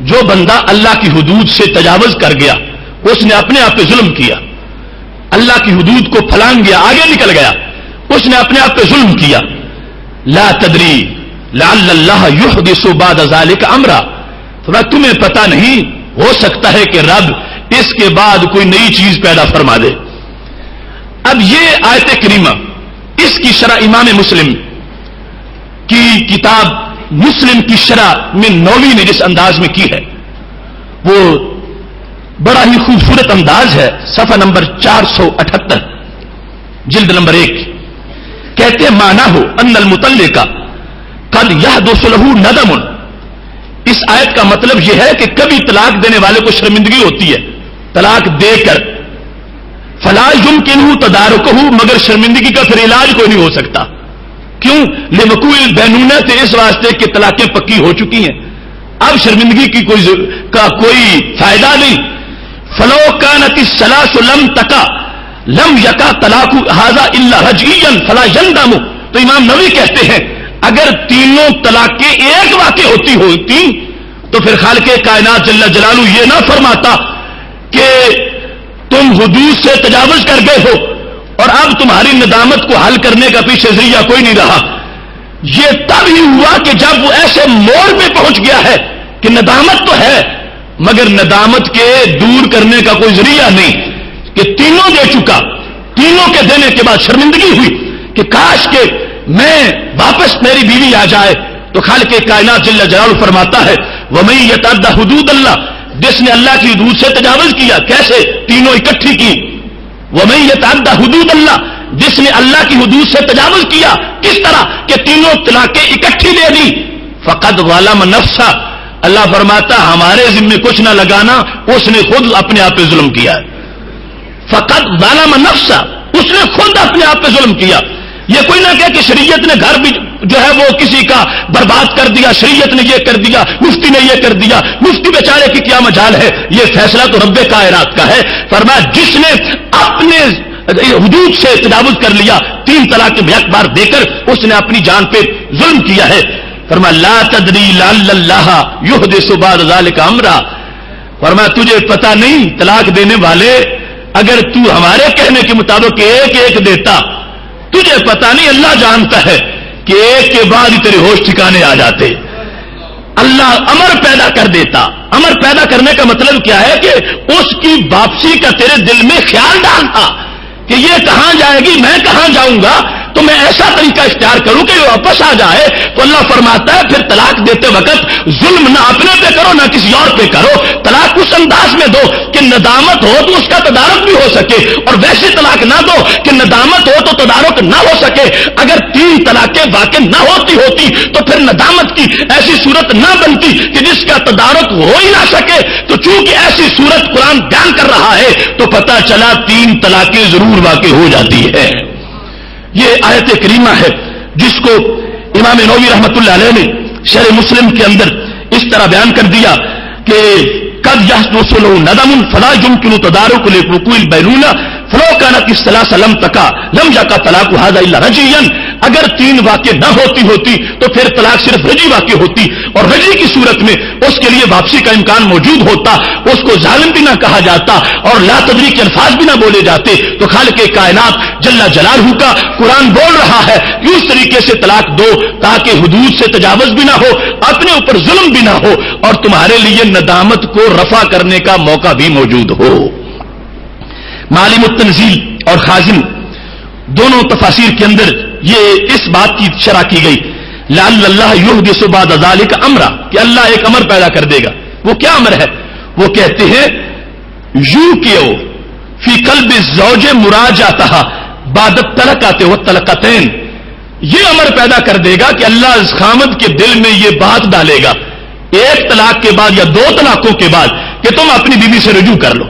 جو بندہ اللہ کی حدود سے تجاوز کر گیا اس نے اپنے آپ پہ ظلم کیا. اللہ کی حدود کو پھلانگ گیا، آگے نکل گیا، اس نے اپنے آپ پہ ظلم کیا. لا تدری لعل اللہ یحدث بعد ذلک امرا، تمہیں پتہ نہیں، ہو سکتا ہے کہ رب اس کے بعد کوئی نئی چیز پیدا فرما دے. اب یہ آیت کریمہ اس کی شرح امام مسلم کی کتاب مسلم کی شرح میں نووی نے جس انداز میں کی ہے وہ بڑا ہی خوبصورت انداز ہے. صفحہ نمبر 478 جلد نمبر 1 کہتے ہیں مانا ہو ان المطلقہ قد یحدث له ندم. اس آیت کا مطلب یہ ہے کہ کبھی طلاق دینے والے کو شرمندگی ہوتی ہے طلاق دے کر، فلا یمکنہ تدارکہ، مگر شرمندگی کا پھر علاج کوئی نہیں ہو سکتا. کیوں؟ لوقوع البینونۃ، اس واسطے کہ طلاقیں پکی ہو چکی ہیں، اب شرمندگی کی کوئی فائدہ نہیں. فلو کانت الثلاث لم تقع لم یقع طلاق ھذا الا رجعیا فلا یندم. تو امام نووی کہتے ہیں اگر تینوں طلاقیں ایک واقع ہوتی تو پھر خالق کائنات جل جلالہ یہ نہ فرماتا کہ تم حدود سے تجاوز کر گئے ہو اور اب تمہاری ندامت کو حل کرنے کا پیچھے ذریعہ کوئی نہیں رہا. یہ تب ہی ہوا کہ جب وہ ایسے موڑ پہ پہنچ گیا ہے کہ ندامت تو ہے مگر ندامت کے دور کرنے کا کوئی ذریعہ نہیں، کہ تینوں دے چکا، تینوں کے دینے کے بعد شرمندگی ہوئی کہ کاش کہ میں واپس میری بیوی آ جائے. تو خالق کائنات جل جلالہ فرماتا ہے وَمَن يَتَعَدَّ حُدُودَ اللَّهِ، جس نے اللہ کی حدود سے تجاوز کیا. کیسے؟ تینوں اکٹھی کی. وَمَن يَتَعَدَّ حُدُودَ اللَّهِ، جس نے اللہ کی حدود سے تجاوز کیا. کس طرح کہ تینوں طلاقیں اکٹھی دے دی. فَقَدْ ظَلَمَ نَفْسَهُ، اللہ فرماتا ہمارے ذمے کچھ نہ لگانا، اس نے خود اپنے آپ پہ ظلم کیا ہے. فَقَدْ ظَلَمَ نَفْسَهُ، اس نے خود اپنے آپ پہ ظلم کیا. یہ کوئی نہ کہے کہ شریعت نے گھر بھی جو ہے وہ کسی کا برباد کر دیا, شریعت نے یہ کر دیا, مفتی نے یہ کر دیا. مفتی بیچارے کی کیا مجال ہے, یہ فیصلہ تو رب کائنات کا ہے. فرمایا جس نے اپنے حدود سے تجاوز کر لیا, 3 طلاق یک بار دے کر اس نے اپنی جان پہ ظلم کیا ہے. فرمایا لا تدری لعل اللہ یحدث بعد ذلک امرا. فرمایا تجھے پتہ نہیں طلاق دینے والے, اگر تو ہمارے کہنے کے مطابق ایک ایک دیتا, تجھے پتہ نہیں اللہ جانتا ہے کہ ایک کے بعد ہی تیرے ہوش ٹھکانے آ جاتے. اللہ امر پیدا کر دیتا. امر پیدا کرنے کا مطلب کیا ہے کہ اس کی واپسی کا تیرے دل میں خیال ڈالتا کہ یہ کہاں جائے گی, میں کہاں جاؤں گا, تو میں ایسا طریقہ اختیار کروں کہ یہ واپس آ جائے. تو اللہ فرماتا ہے پھر طلاق دیتے وقت ظلم نہ اپنے پہ کرو نہ کسی اور پہ کرو. طلاق اس انداز میں دو کہ ندامت ہو تو اس کا تدارک بھی ہو سکے, اور ویسے طلاق نہ دو کہ ندامت ہو تو تدارک نہ ہو سکے. اگر 3 طلاقیں واقع نہ ہوتی تو پھر ندامت کی ایسی صورت نہ بنتی کہ جس کا تدارک ہو ہی نہ سکے. تو چونکہ ایسی صورت قرآن بیان کر رہا ہے تو پتہ چلا 3 طلاقیں ضرور واقع ہو جاتی ہے. یہ آیت کریمہ ہے جس کو امام نووی رحمۃ اللہ علیہ نے شرح مسلم کے اندر اس طرح بیان کر دیا کہ قد يحدث له ندم فلا يمكن تدارك لوقوع البينونة فلو كانت الثلاث لم يقع طلاق هذا الا رجيا. اگر 3 واقع نہ ہوتی تو پھر طلاق صرف رجی واقع ہوتی, اور رجی کی صورت میں اس کے لیے واپسی کا امکان موجود ہوتا. اس کو ظالم بھی نہ کہا جاتا اور لا تدری کے الفاظ بھی نہ بولے جاتے. تو خالق کائنات جل جلالہ کا قرآن بول رہا ہے کہ اس طریقے سے طلاق دو تاکہ حدود سے تجاوز بھی نہ ہو, اپنے اوپر ظلم بھی نہ ہو, اور تمہارے لیے ندامت کو رفع کرنے کا موقع بھی موجود ہو. معالم التنزیل اور خازن دونوں تفاسیر کے اندر یہ اس بات کی شرح کی گئی لعل اللہ یحدث بعد ذلک امرا, کہ اللہ ایک امر پیدا کر دے گا. وہ کیا امر ہے؟ وہ کہتے ہیں یوقع فی قلب الزوج مراجعتها بعد الطلقات والطلقتین. یہ امر پیدا کر دے گا کہ اللہ اس خامد کے دل میں یہ بات ڈالے گا ایک طلاق کے بعد یا 2 طلاقوں کے بعد کہ تم اپنی بیوی سے رجوع کر لو.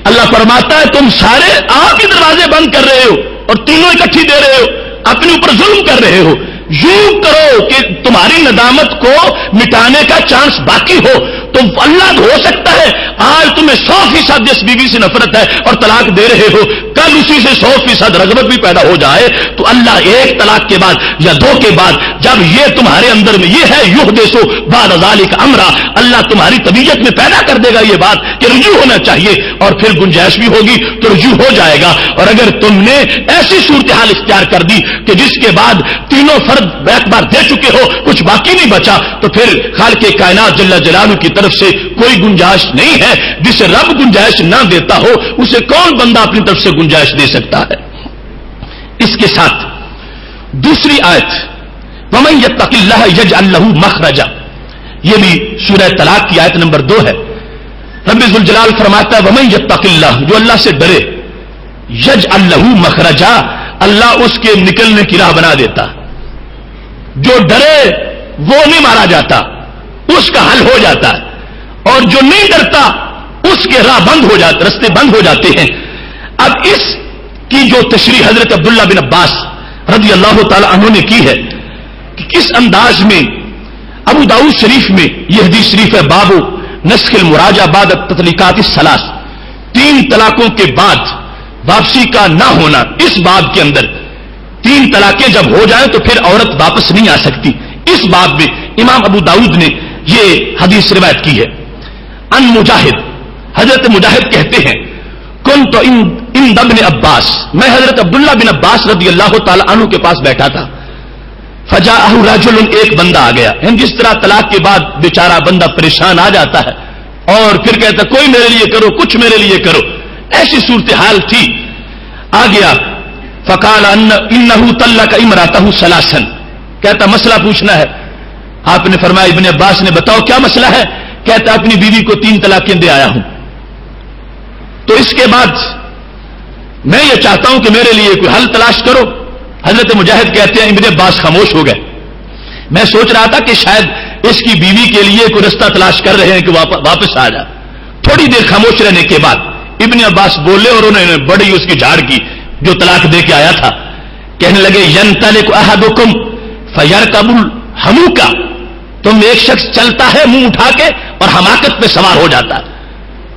اللہ فرماتا ہے تم سارے آپ کے دروازے بند کر رہے ہو اور تینوں اکٹھی دے رہے ہو, اپنے اوپر ظلم کر رہے ہو. یوں کرو کہ تمہاری ندامت کو مٹانے کا چانس باقی ہو. تو اللہ ہو سکتا ہے آج تمہیں 100% جس بیوی سے نفرت ہے اور طلاق دے رہے ہو, کل اسی سے 100% رغبت بھی پیدا ہو جائے. تو اللہ ایک طلاق کے بعد یا 2 کے بعد جب یہ تمہارے اندر میں یہ ہے یحدث بعد ذلک امرا, اللہ تمہاری طبیعت میں پیدا کر دے گا یہ بات کہ رجوع ہونا چاہیے, اور پھر گنجائش بھی ہوگی تو رجوع ہو جائے گا. اور اگر تم نے ایسی صورتحال اختیار کر دی کہ جس کے بعد تینوں فرد ایک بار دے چکے ہو, کچھ باقی نہیں بچا, تو پھر خالق کائنات جل جلالہ کی طرف سے کوئی گنجائش نہیں ہے. جسے رب گنجائش نہ دیتا ہو اسے کون بندہ اپنی طرف سے گنجائش دے سکتا ہے. اس کے ساتھ دوسری آیت وَمَن يَتَّقِ اللَّهَ يَجْعَل لَّهُ مَخْرَجًا, یہ بھی سورہ طلاق کی آیت نمبر 2 ہے. رب ذوالجلال فرماتا ہے وَمَن يَتَّقِ اللَّهَ, جو اللہ سے ڈرے, يَجْعَل لَّهُ مَخْرَجًا, اللہ اس کے نکلنے کی راہ بنا دیتا. جو ڈرے وہ نہیں مارا جاتا, اس کا حل ہو جاتا ہے, اور جو نہیں ڈرتا اس کے راہ بند ہو جاتے, رستے بند ہو جاتے ہیں. اب اس کی جو تشریح حضرت عبداللہ بن عباس رضی اللہ تعالی عنہ نے کی ہے کہ کس انداز میں ابو داؤد شریف میں یہ حدیث شریف ہے باب نسخ المراجعہ بعد التطلیقات الثلاث, 3 طلاقوں کے بعد واپسی کا نہ ہونا. اس باب کے اندر 3 طلاقیں جب ہو جائیں تو پھر عورت واپس نہیں آ سکتی. اس باب میں امام ابو داؤد نے یہ حدیث روایت کی ہے. ان مجاہد, حضرت مجاہد کہتے ہیں کنت عند ابن عباس, میں حضرت عبداللہ بن عباس رضی اللہ تعالی عنہ کے پاس بیٹھا تھا. فجاءہ رجل, ایک بندہ آ گیا. جس طرح طلاق کے بعد بیچارہ بندہ پریشان آ جاتا ہے اور پھر کہتا کوئی میرے لیے کرو, کچھ میرے لیے کرو, ایسی صورتحال تھی. آ گیا فقال انه طلق امراته ثلاثا, کہتا مسئلہ پوچھنا ہے. آپ نے فرمایا ابن عباس نے بتاؤ کیا مسئلہ ہے. کہتا اپنی بیوی کو 3 طلاقیں دے آیا ہوں, تو اس کے بعد میں یہ چاہتا ہوں کہ میرے لیے کوئی حل تلاش کرو. حضرت مجاہد کہتے ہیں ابن عباس خاموش ہو گئے. میں سوچ رہا تھا کہ شاید اس کی بیوی کے لیے کوئی رستہ تلاش کر رہے ہیں کہ واپس آ جائے. تھوڑی دیر خاموش رہنے کے بعد ابن عباس بولے اور انہوں نے بڑی اس کی جھاڑ کی. جو طلاق دے کے آیا تھا. کہنے لگے ینطلق احدکم فیرکب الحموکا، تم ایک شخص چلتا ہے منہ اٹھا کے اور حماقت پہ سوار ہو جاتا ہے.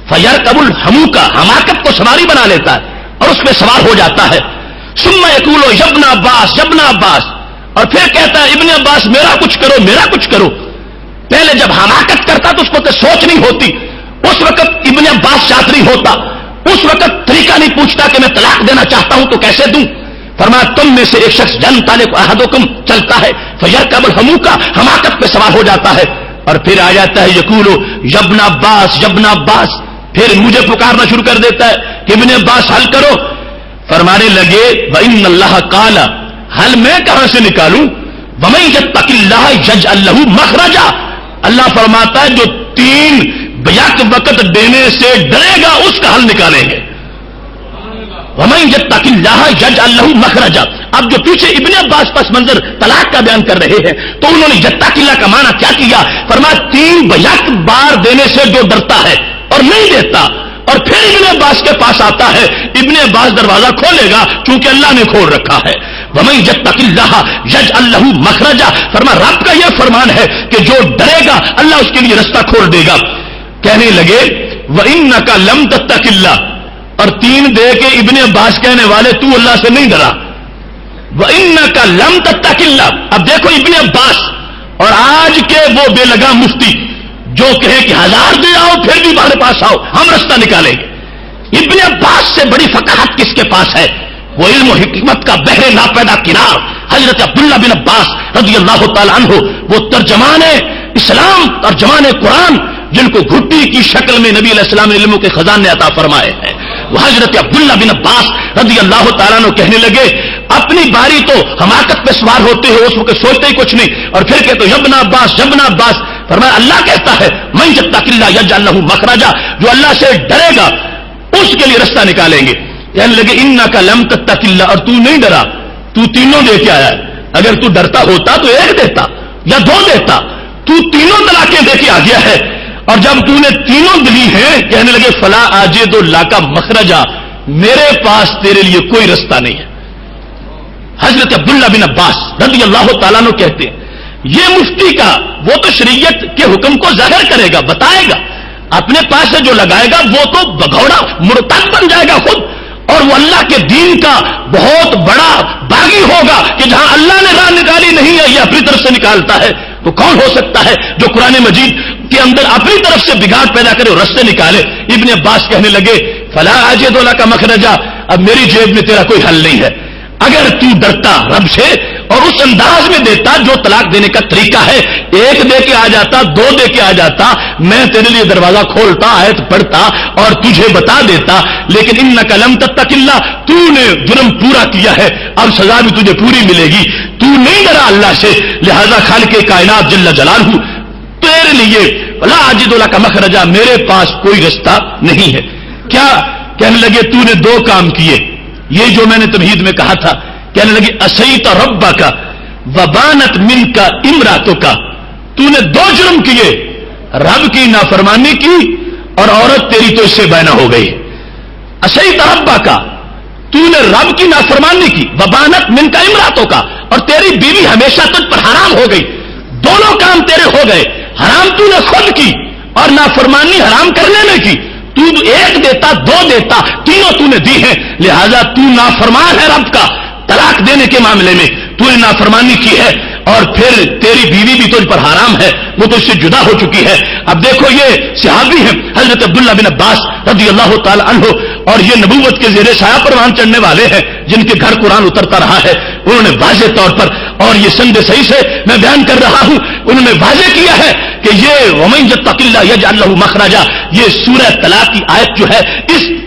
فیرکب الحموکا، حماقت کو سواری بنا لیتا ہے اور اس پہ سوار ہو جاتا ہے. ثم یقول یبن عباس یبن عباس، اور پھر کہتا ہے ابن عباس میرا کچھ کرو میرا کچھ کرو. پہلے جب حماقت کرتا تو اس کو تو سوچ نہیں ہوتی، اس وقت ابن عباس شاطری ہوتا، اس وقت طریقہ نہیں پوچھتا کہ میں طلاق دینا چاہتا ہوں تو کیسے دوں. فرمایا تم میں سے ایک شخص ینطلق احدکم چلتا ہے فیرکب الحموکا، حماقت پہ سوار ہو جاتا ہے اور پھر آ جاتا ہے یقول یبن عباس یبن عباس، پھر مجھے پکارنا شروع کر دیتا ہے کہ ابن عباس حل کرو. فرمانے لگے وَإِنَّ اللَّهَ قَالَ، حل میں کہاں سے نکالوں؟ وَمَن يَتَّقِ اللَّهَ يَجْعَل لَّهُ مَخْرَجًا، اللہ فرماتا ہے جو 3 بیک وقت دینے سے ڈرے گا اس کا حل نکالیں گے. وَمَن يَتَّقِ اللَّهَ يَجْعَل لَّهُ مَخْرَجًا. اب جو پیچھے ابن عباس پس منظر طلاق کا بیان کر رہے ہیں تو انہوں نے يَتَّقِ اللَّهَ کا معنی کیا کیا؟ فرمایا 3 بیک بار دینے سے جو ڈرتا ہے اور نہیں دیتا اور پھر ابن عباس کے پاس آتا ہے، ابن عباس دروازہ کھولے گا کیونکہ اللہ نے کھول رکھا ہے. وَمَن يَتَّقِ اللَّهَ يَجْعَل لَّهُ مَخْرَجًا، فرمایا رب کا یہ فرمان ہے کہ جو ڈرے گا اللہ اس کے لیے رستہ کھول دے گا. کہنے لگے وَإِنَّكَ لَمْ تَتَّقِ اللَّهَ، اور 3 دے کے ابن عباس کہنے والے تو اللہ سے نہیں ڈرا. وَإِنَّكَ لَمْ تَتَّقِ اللَّهَ. اب دیکھو ابن عباس اور آج کے وہ بے لگام مفتی جو کہے کہ 1000 دے آؤ پھر بھی ہمارے پاس آؤ ہم رستہ نکالیں گے. ابن عباس سے بڑی فقاہت کس کے پاس ہے؟ وہ علم و حکمت کا بحر ناپیدا کنار حضرت عبداللہ بن عباس رضی اللہ تعالیٰ عنہ، وہ ترجمان اسلام ترجمان قرآن جن کو گھٹی کی شکل میں نبی علیہ السلام نے علموں کے خزانے عطا فرمائے ہیں. وہ حضرت عبداللہ بن عباس رضی اللہ تعالیٰ عنہ کہنے لگے اپنی باری تو حماقت پہ سوار ہوتے ہو، اس وقت سوچتے ہی کچھ نہیں اور پھر کہتے یبن عباس یبن عباس. فرمایا اللہ کہتا ہے من یتق اللہ یجعل لہ مخرجا، جو اللہ سے ڈرے گا اس کے لیے رستہ نکالیں گے. کہنے لگے انک لم تتق اللہ، اور تو نہیں ڈرا، تو تینوں دے کے آیا ہے. اگر تو ڈرتا ہوتا تو 1 دیتا یا 2 دیتا، تو 3 طلاقیں دے کے آ گیا ہے. اور جب تو نے 3 دی ہیں کہنے لگے فلا آجد اللہ کا مخرجا، میرے پاس تیرے لیے کوئی رستہ نہیں ہے. حضرت عبداللہ بن عباس رضی اللہ تعالیٰ عنہ کہتے ہیں یہ مفتی کا وہ تو شریعت کے حکم کو ظاہر کرے گا، بتائے گا، اپنے پاس سے جو لگائے گا وہ تو بگوڑا مرتد بن جائے گا خود، اور وہ اللہ کے دین کا بہت بڑا باغی ہوگا کہ جہاں اللہ نے راہ نکالی نہیں ہے یہ اپنی طرف سے نکالتا ہے. تو کون ہو سکتا ہے جو قرآن مجید کے اندر اپنی طرف سے بگاڑ پیدا کرے اور رستے نکالے. ابن عباس کہنے لگے فلا اجد لک مخرجا، اب میری جیب میں تیرا کوئی حل نہیں ہے. اگر تو ڈرتا رب سے اور اس انداز میں دیتا جو طلاق دینے کا طریقہ ہے، 1 دے کے آ جاتا 2 دے کے آ جاتا، میں تیرے لیے دروازہ کھولتا آیت پڑھتا اور تجھے بتا دیتا. لیکن انک لم تتق اللہ، تو نے جرم پورا کیا ہے اب سزا بھی تجھے پوری ملے گی. تو نہیں ڈرا اللہ سے، لہذا خالق کائنات جل جلالہ تیرے لیے لا اجد لک مخرجا، میرے پاس کوئی رستہ نہیں ہے. کیا کہنے لگے تو نے 2 کام کیے، یہ جو میں نے تمہید میں کہا تھا. کہنے لگے اسیت ربک وبانت منک امراتک، تو نے 2 جرم کیے، رب کی نافرمانی کی اور عورت تیری تو اس سے بینا ہو گئی. اسیت ربک، تو نے رب کی نافرمانی کی، وبانت منک امراتک، اور تیری بیوی ہمیشہ تجھ پر حرام ہو گئی. دونوں کام تیرے ہو گئے، حرام تو نے خود کی اور نافرمانی حرام کرنے میں کی. تو 1 دیتا 2 دیتا، تینوں تو نے دی ہیں، لہذا تو نافرمان ہے رب کا. طلاق دینے کے معاملے میں تو نے نافرمانی کی ہے اور پھر تیری بیوی بھی تجھ پر حرام ہے، وہ تو اس سے جدا ہو چکی ہے. اب دیکھو یہ صحابی ہیں حضرت عبداللہ بن عباس رضی اللہ تعالی عنہ، اور یہ نبوت کے زیر سایہ پروان چڑھنے والے ہیں جن کے گھر قرآن اترتا رہا ہے. انہوں نے واضح طور پر، اور یہ سند صحیح سے میں بیان کر رہا ہوں، انہوں نے واضح کیا ہے کہ یہ ومن یتق اللہ یجعل لہ مخرجا، یہ سورہ طلاق کی آیت جو ہے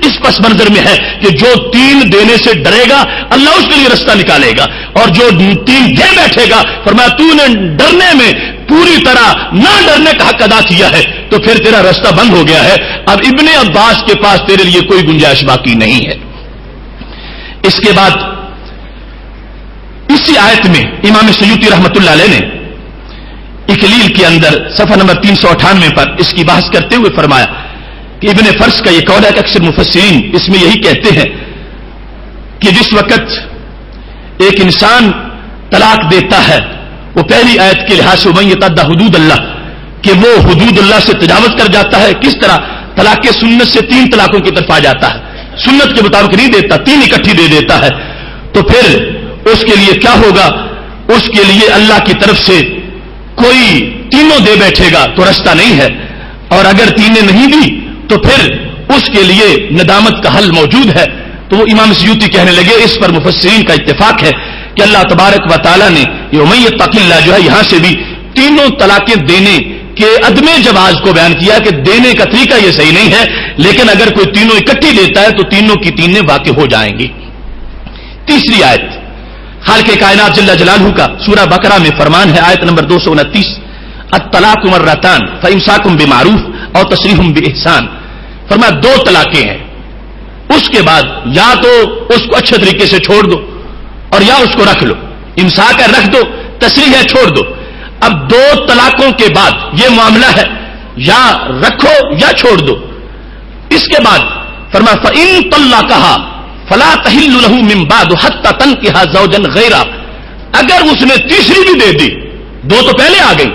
اس پس منظر میں ہے کہ جو 3 دینے سے ڈرے گا اللہ اس کے لیے رستہ نکالے گا، اور جو 3 دے بیٹھے گا فرمایا تو نے ڈرنے میں پوری طرح نہ ڈرنے کا حق ادا کیا ہے تو پھر تیرا رستہ بند ہو گیا ہے. اب ابن عباس کے پاس تیرے لیے کوئی گنجائش باقی نہیں ہے. اس کے بعد اسی آیت میں امام سیوطی رحمت اللہ علیہ نے اکلیل کے اندر صفحہ نمبر 398 پر اس کی بحث کرتے ہوئے فرمایا کہ ابن فرس کا یہ قول ہے کہ اکثر مفسرین اس میں یہی کہتے ہیں کہ جس وقت ایک انسان طلاق دیتا ہے وہ پہلی آیت کے لحاظ سے وَمَن يَتَعَدَّ حدود اللہ کہ وہ حدود اللہ سے تجاوز کر جاتا ہے. کس طرح؟ طلاق سنت سے 3 طلاقوں کی طرف آ جاتا ہے, سنت کے مطابق نہیں دیتا, 3 اکٹھی دے دیتا ہے. تو پھر اس کے لیے کیا ہوگا؟ اس کے لیے اللہ کی طرف سے کوئی تینوں دے بیٹھے گا تو رستہ نہیں ہے, اور اگر 3 نہیں دی تو پھر اس کے لیے ندامت کا حل موجود ہے. تو وہ امام سیوطی کہنے لگے اس پر مفسرین کا اتفاق ہے کہ اللہ تبارک و تعالیٰ نے وَمَن يَتَّقِ اللَّهَ جو ہے یہاں سے بھی 3 طلاقیں دینے کے عدم جواز کو بیان کیا کہ دینے کا طریقہ یہ صحیح نہیں ہے, لیکن اگر کوئی 3 اکٹھی دیتا ہے تو تینوں کی 3 واقع ہو جائیں گی. تیسری آیت خالق کائنات جل جلالہ کا سورہ بقرہ میں فرمان ہے, آیت نمبر 229, الطلاق مرتان فامساک بمعروف اور تسریح باحسان. فرمایا 2 طلاقیں ہیں, اس کے بعد یا تو اس کو اچھے طریقے سے چھوڑ دو اور یا اس کو رکھ لو. امساک ہے رکھ دو, تسریح ہے چھوڑ دو. اب 2 طلاقوں کے بعد یہ معاملہ ہے یا رکھو یا چھوڑ دو. اس کے بعد فرمایا فَإِن طَلَّقَهَا فَلَا تَحِلُّ لَهُ مِن بَعْدُ حَتَّى تَنكِحَ زَوْجًا غَيْرَهُ. اگر اس نے تیسری بھی دے دی, 2 تو پہلے آ گئی,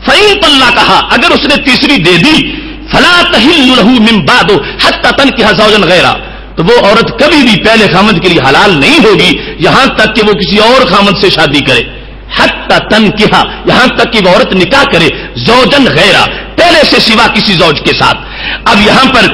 فَإِن طَلَّقَهَا اگر اس نے تیسری دے دی, فَلَا تَحِلُّ لَهُ مِن بَعْدُ حَتَّى تَنكِحَ زَوْجًا غَيْرَهُ, تو وہ عورت کبھی بھی پہلے خامند کے لیے حلال نہیں ہوگی یہاں تک کہ وہ کسی اور خامند سے شادی کرے. حتی تنکحا یہاں تک کہ وہ عورت نکاح کرے زوجن غیرہ پہلے سے سوا کسی زوج کے ساتھ. اب یہاں پر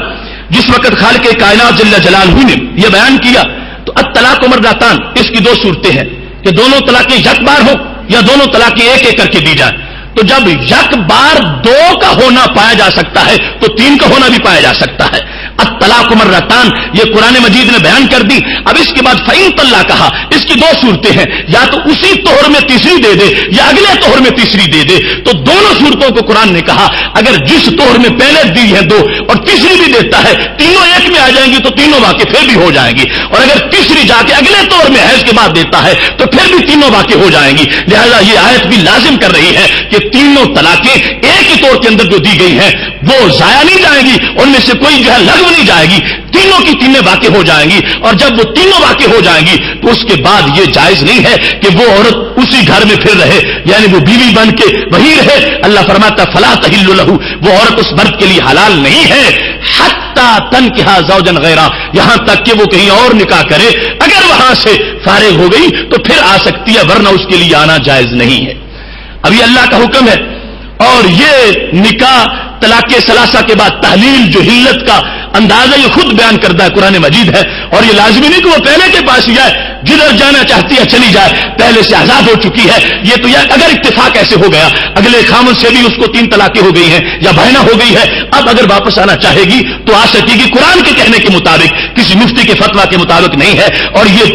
جس وقت خالق کائنات جل جلالہ نے یہ بیان کیا تو الطلاق مرتان, اس کی 2 صورتیں ہیں کہ دونوں طلاقیں یک بار ہو یا دونوں طلاقیں ایک ایک کر کے دی جائیں. تو جب یک بار 2 کا ہونا پایا جا سکتا ہے تو 3 کا ہونا بھی پایا جا سکتا ہے. الطلاق مرتان یہ قرآن مجید نے بیان کر دی. اب اس کے بعد فَإِن طَلَّقَهَا اس کی 2 صورتیں ہیں, یا تو اسی طہر میں تیسری دے دے یا اگلے طہر میں تیسری دے دے. تو دونوں صورتوں کو قرآن نے کہا اگر جس طہر میں پہلے دی ہے 2 اور تیسری بھی دیتا ہے, تینوں ایک میں آ جائیں گی تو تینوں واقع پھر بھی ہو جائیں گی, اور اگر تیسری جا کے اگلے طور میں حیض کے بعد دیتا ہے تو پھر بھی تینوں واقع ہو جائیں گی. لہذا یہ آیت بھی لازم کر رہی ہے کہ تینوں طلاقیں ایک ہی طور کے اندر جو دی گئی ہیں وہ ضائع نہیں جائیں گی, ان میں سے کوئی جو ہے لغو نہیں جائے گی, تینوں کی 3 واقع ہو جائیں گی. اور جب وہ تینوں واقع ہو جائیں گی تو اس کے بعد یہ جائز نہیں ہے کہ وہ عورت اسی گھر میں پھر رہے, یعنی وہ بیوی بن کے وہی رہے. اللہ فرماتا فلا تحل لہ, وہ عورت اس مرد کے لیے حلال نہیں ہے حتی تنکحا زوجا غیرہ, یہاں تک کہ وہ کہیں اور نکاح کرے. اگر وہاں سے فارغ ہو گئی تو پھر آ سکتی ہے, ورنہ اس کے لیے آنا جائز نہیں ہے. ابھی اللہ کا حکم ہے, اور یہ نکاح طلاق ثلاثہ کے بعد تحلیل جو حلت کا اندازہ یہ خود بیان کرتا ہے قرآن مجید ہے. اور یہ لازمی نہیں کہ وہ پہلے کے پاس ہی جائے, جدھر جانا چاہتی ہے چلی جائے, پہلے سے آزاد ہو چکی ہے. یہ تو اگر اتفاق ایسے ہو گیا اگلے خامن سے بھی اس کو 3 طلاقیں ہو گئی ہیں یا بہنا ہو گئی ہے, اب اگر واپس آنا چاہے گی تو آ سکے گی قرآن کے کہنے کے مطابق, کسی مفتی کے فتویٰ کے مطابق نہیں ہے. اور یہ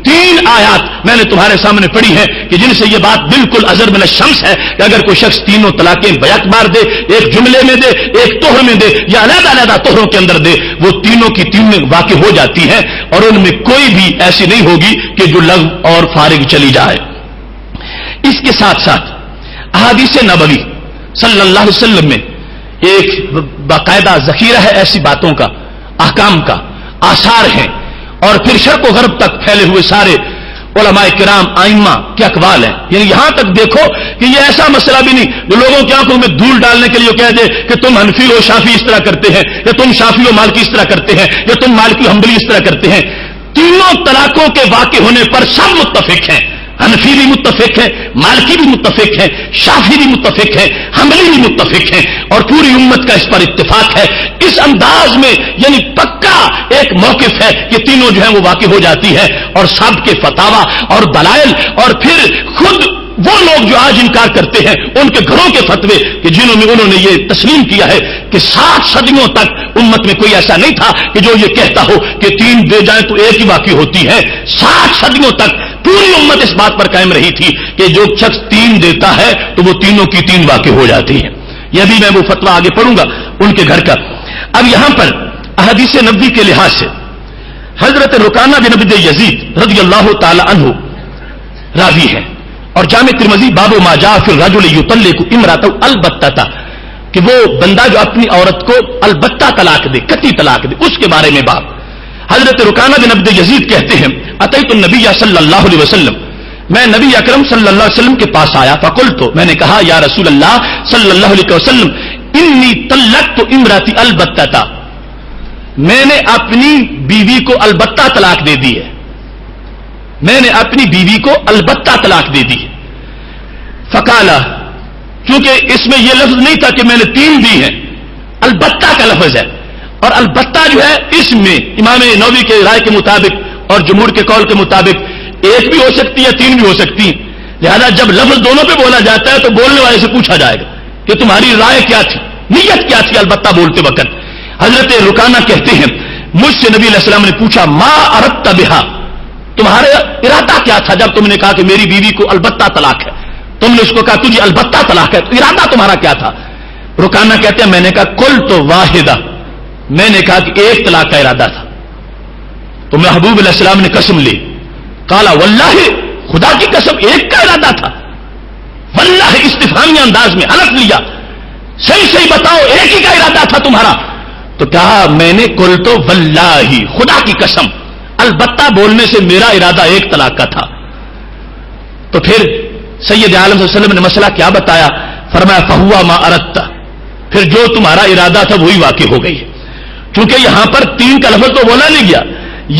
3 آیات میں نے تمہارے سامنے پڑھی ہیں کہ جن سے یہ بات بالکل ازر من الشمس ہے کہ اگر کوئی شخص 3 طلاقیں بیک بار دے, ایک جملے میں دے, ایک طہر میں دے یا علیحدہ طہروں کے اندر دے, وہ تینوں کی 3 واقع ہو جاتی ہیں اور ان میں کوئی بھی ایسی نہیں ہوگی کہ جو لغو اور فارغ چلی جائے. اس کے ساتھ ساتھ احادیث نبوی صلی اللہ علیہ وسلم میں ایک باقاعدہ ذخیرہ ہے ایسی باتوں کا, احکام کا, آثار ہیں, اور پھر شرق و غرب تک پھیلے ہوئے سارے علماء کرام ائمہ کے اقوال ہیں. یعنی یہاں تک دیکھو کہ یہ ایسا مسئلہ بھی نہیں جو لوگوں کی آنکھوں میں دھول ڈالنے کے لیے کہہ دے کہ تم حنفی و شافی اس طرح کرتے ہیں, یا تم شافی و مالکی اس طرح کرتے ہیں, یا تم مالکی و حنبلی اس طرح کرتے ہیں. تینوں طلاقوں کے واقع ہونے پر سب متفق ہیں, حنفی بھی متفق ہے, مالکی بھی متفق ہے, شافی بھی متفق ہے, حنبلی بھی متفق ہیں, اور پوری امت کا اس پر اتفاق ہے. اس انداز میں یعنی پکا ایک موقف ہے کہ تینوں جو ہیں وہ واقع ہو جاتی ہے, اور سب کے فتاوا اور دلائل, اور پھر خود وہ لوگ جو آج انکار کرتے ہیں ان کے گھروں کے فتوے کہ جنہوں میں انہوں نے یہ تسلیم کیا ہے کہ 60 صدیوں تک امت میں کوئی ایسا نہیں تھا کہ جو یہ کہتا ہو کہ 3 دے جائیں تو ایک ہی واقع ہوتی ہے. 60 صدیوں تک پوری امت اس بات پر قائم رہی تھی کہ جو شخص 3 دیتا ہے تو وہ تینوں کی 3 واقع ہو جاتی ہے. یہ بھی میں وہ فتویٰ آگے پڑھوں گا ان کے گھر کا. اب یہاں پر احادیث نبوی کے لحاظ سے حضرت رکانہ بن ابی یزید رضی اللہ تعالی عنہ راوی ہے, اور جامع ترمذی باب ما جاء فی الرجل یطلق امرأته البتہ, کہ وہ بندہ جو اپنی عورت کو البتہ طلاق دے, قطعی طلاق دے, اس کے بارے میں باب. حضرت رکانہ بن عبد یزید کہتے ہیں اتیت النبی صلی اللہ علیہ وسلم، میں نبی اکرم صلی اللہ علیہ وسلم کے پاس آیا، فقلت، میں نے کہا یا رسول اللہ صلی اللہ علیہ وسلم انی طلقت امراتی البتہ، میں نے اپنی بیوی کو البتہ طلاق دے دی ہے، میں نے اپنی بیوی کو البتہ طلاق دے دی ہے۔ فقالا، کیونکہ اس میں یہ لفظ نہیں تھا کہ میں نے 3 دی ہیں، البتہ کا لفظ ہے، اور البتہ جو ہے اس میں امام نووی کے رائے کے مطابق اور جمہور کے قول کے مطابق 1 بھی ہو سکتی ہے 3 بھی ہو سکتی ہیں، لہذا جب لفظ دونوں پہ بولا جاتا ہے تو بولنے والے سے پوچھا جائے گا کہ تمہاری رائے کیا تھی، نیت کیا تھی البتہ بولتے وقت۔ حضرت رکانہ کہتے ہیں مجھ سے نبی علیہ السلام نے پوچھا ما اردت بہا، تمہارا ارادہ کیا تھا جب تم نے کہا کہ میری بیوی کو البتہ طلاق ہے، تم نے اس کو کہا تجھے البتہ طلاق ہے، تو ارادہ تمہارا کیا تھا؟ رکانہ کہتے ہیں میں نے کہا کل تو واحدہ، میں نے کہا کہ 1 طلاق کا ارادہ تھا۔ تو محبوب علیہ السلام نے قسم لی، قالا واللہ، خدا کی قسم 1 کا ارادہ تھا، واللہ استفہامی انداز میں حلف لیا، صحیح صحیح بتاؤ 1 ہی کا ارادہ تھا تمہارا؟ تو کہا میں نے کل تو واللہ، خدا کی قسم، البتہ بولنے سے میرا ارادہ 1 طلاق کا تھا۔ تو پھر سید عالم صلی اللہ علیہ وسلم نے مسئلہ کیا بتایا؟ فرمایا فہوا ما اردت، پھر جو تمہارا ارادہ تھا وہی واقع ہو گئی ہے، کیونکہ یہاں پر 3 کا لفظ تو بولا نہیں گیا،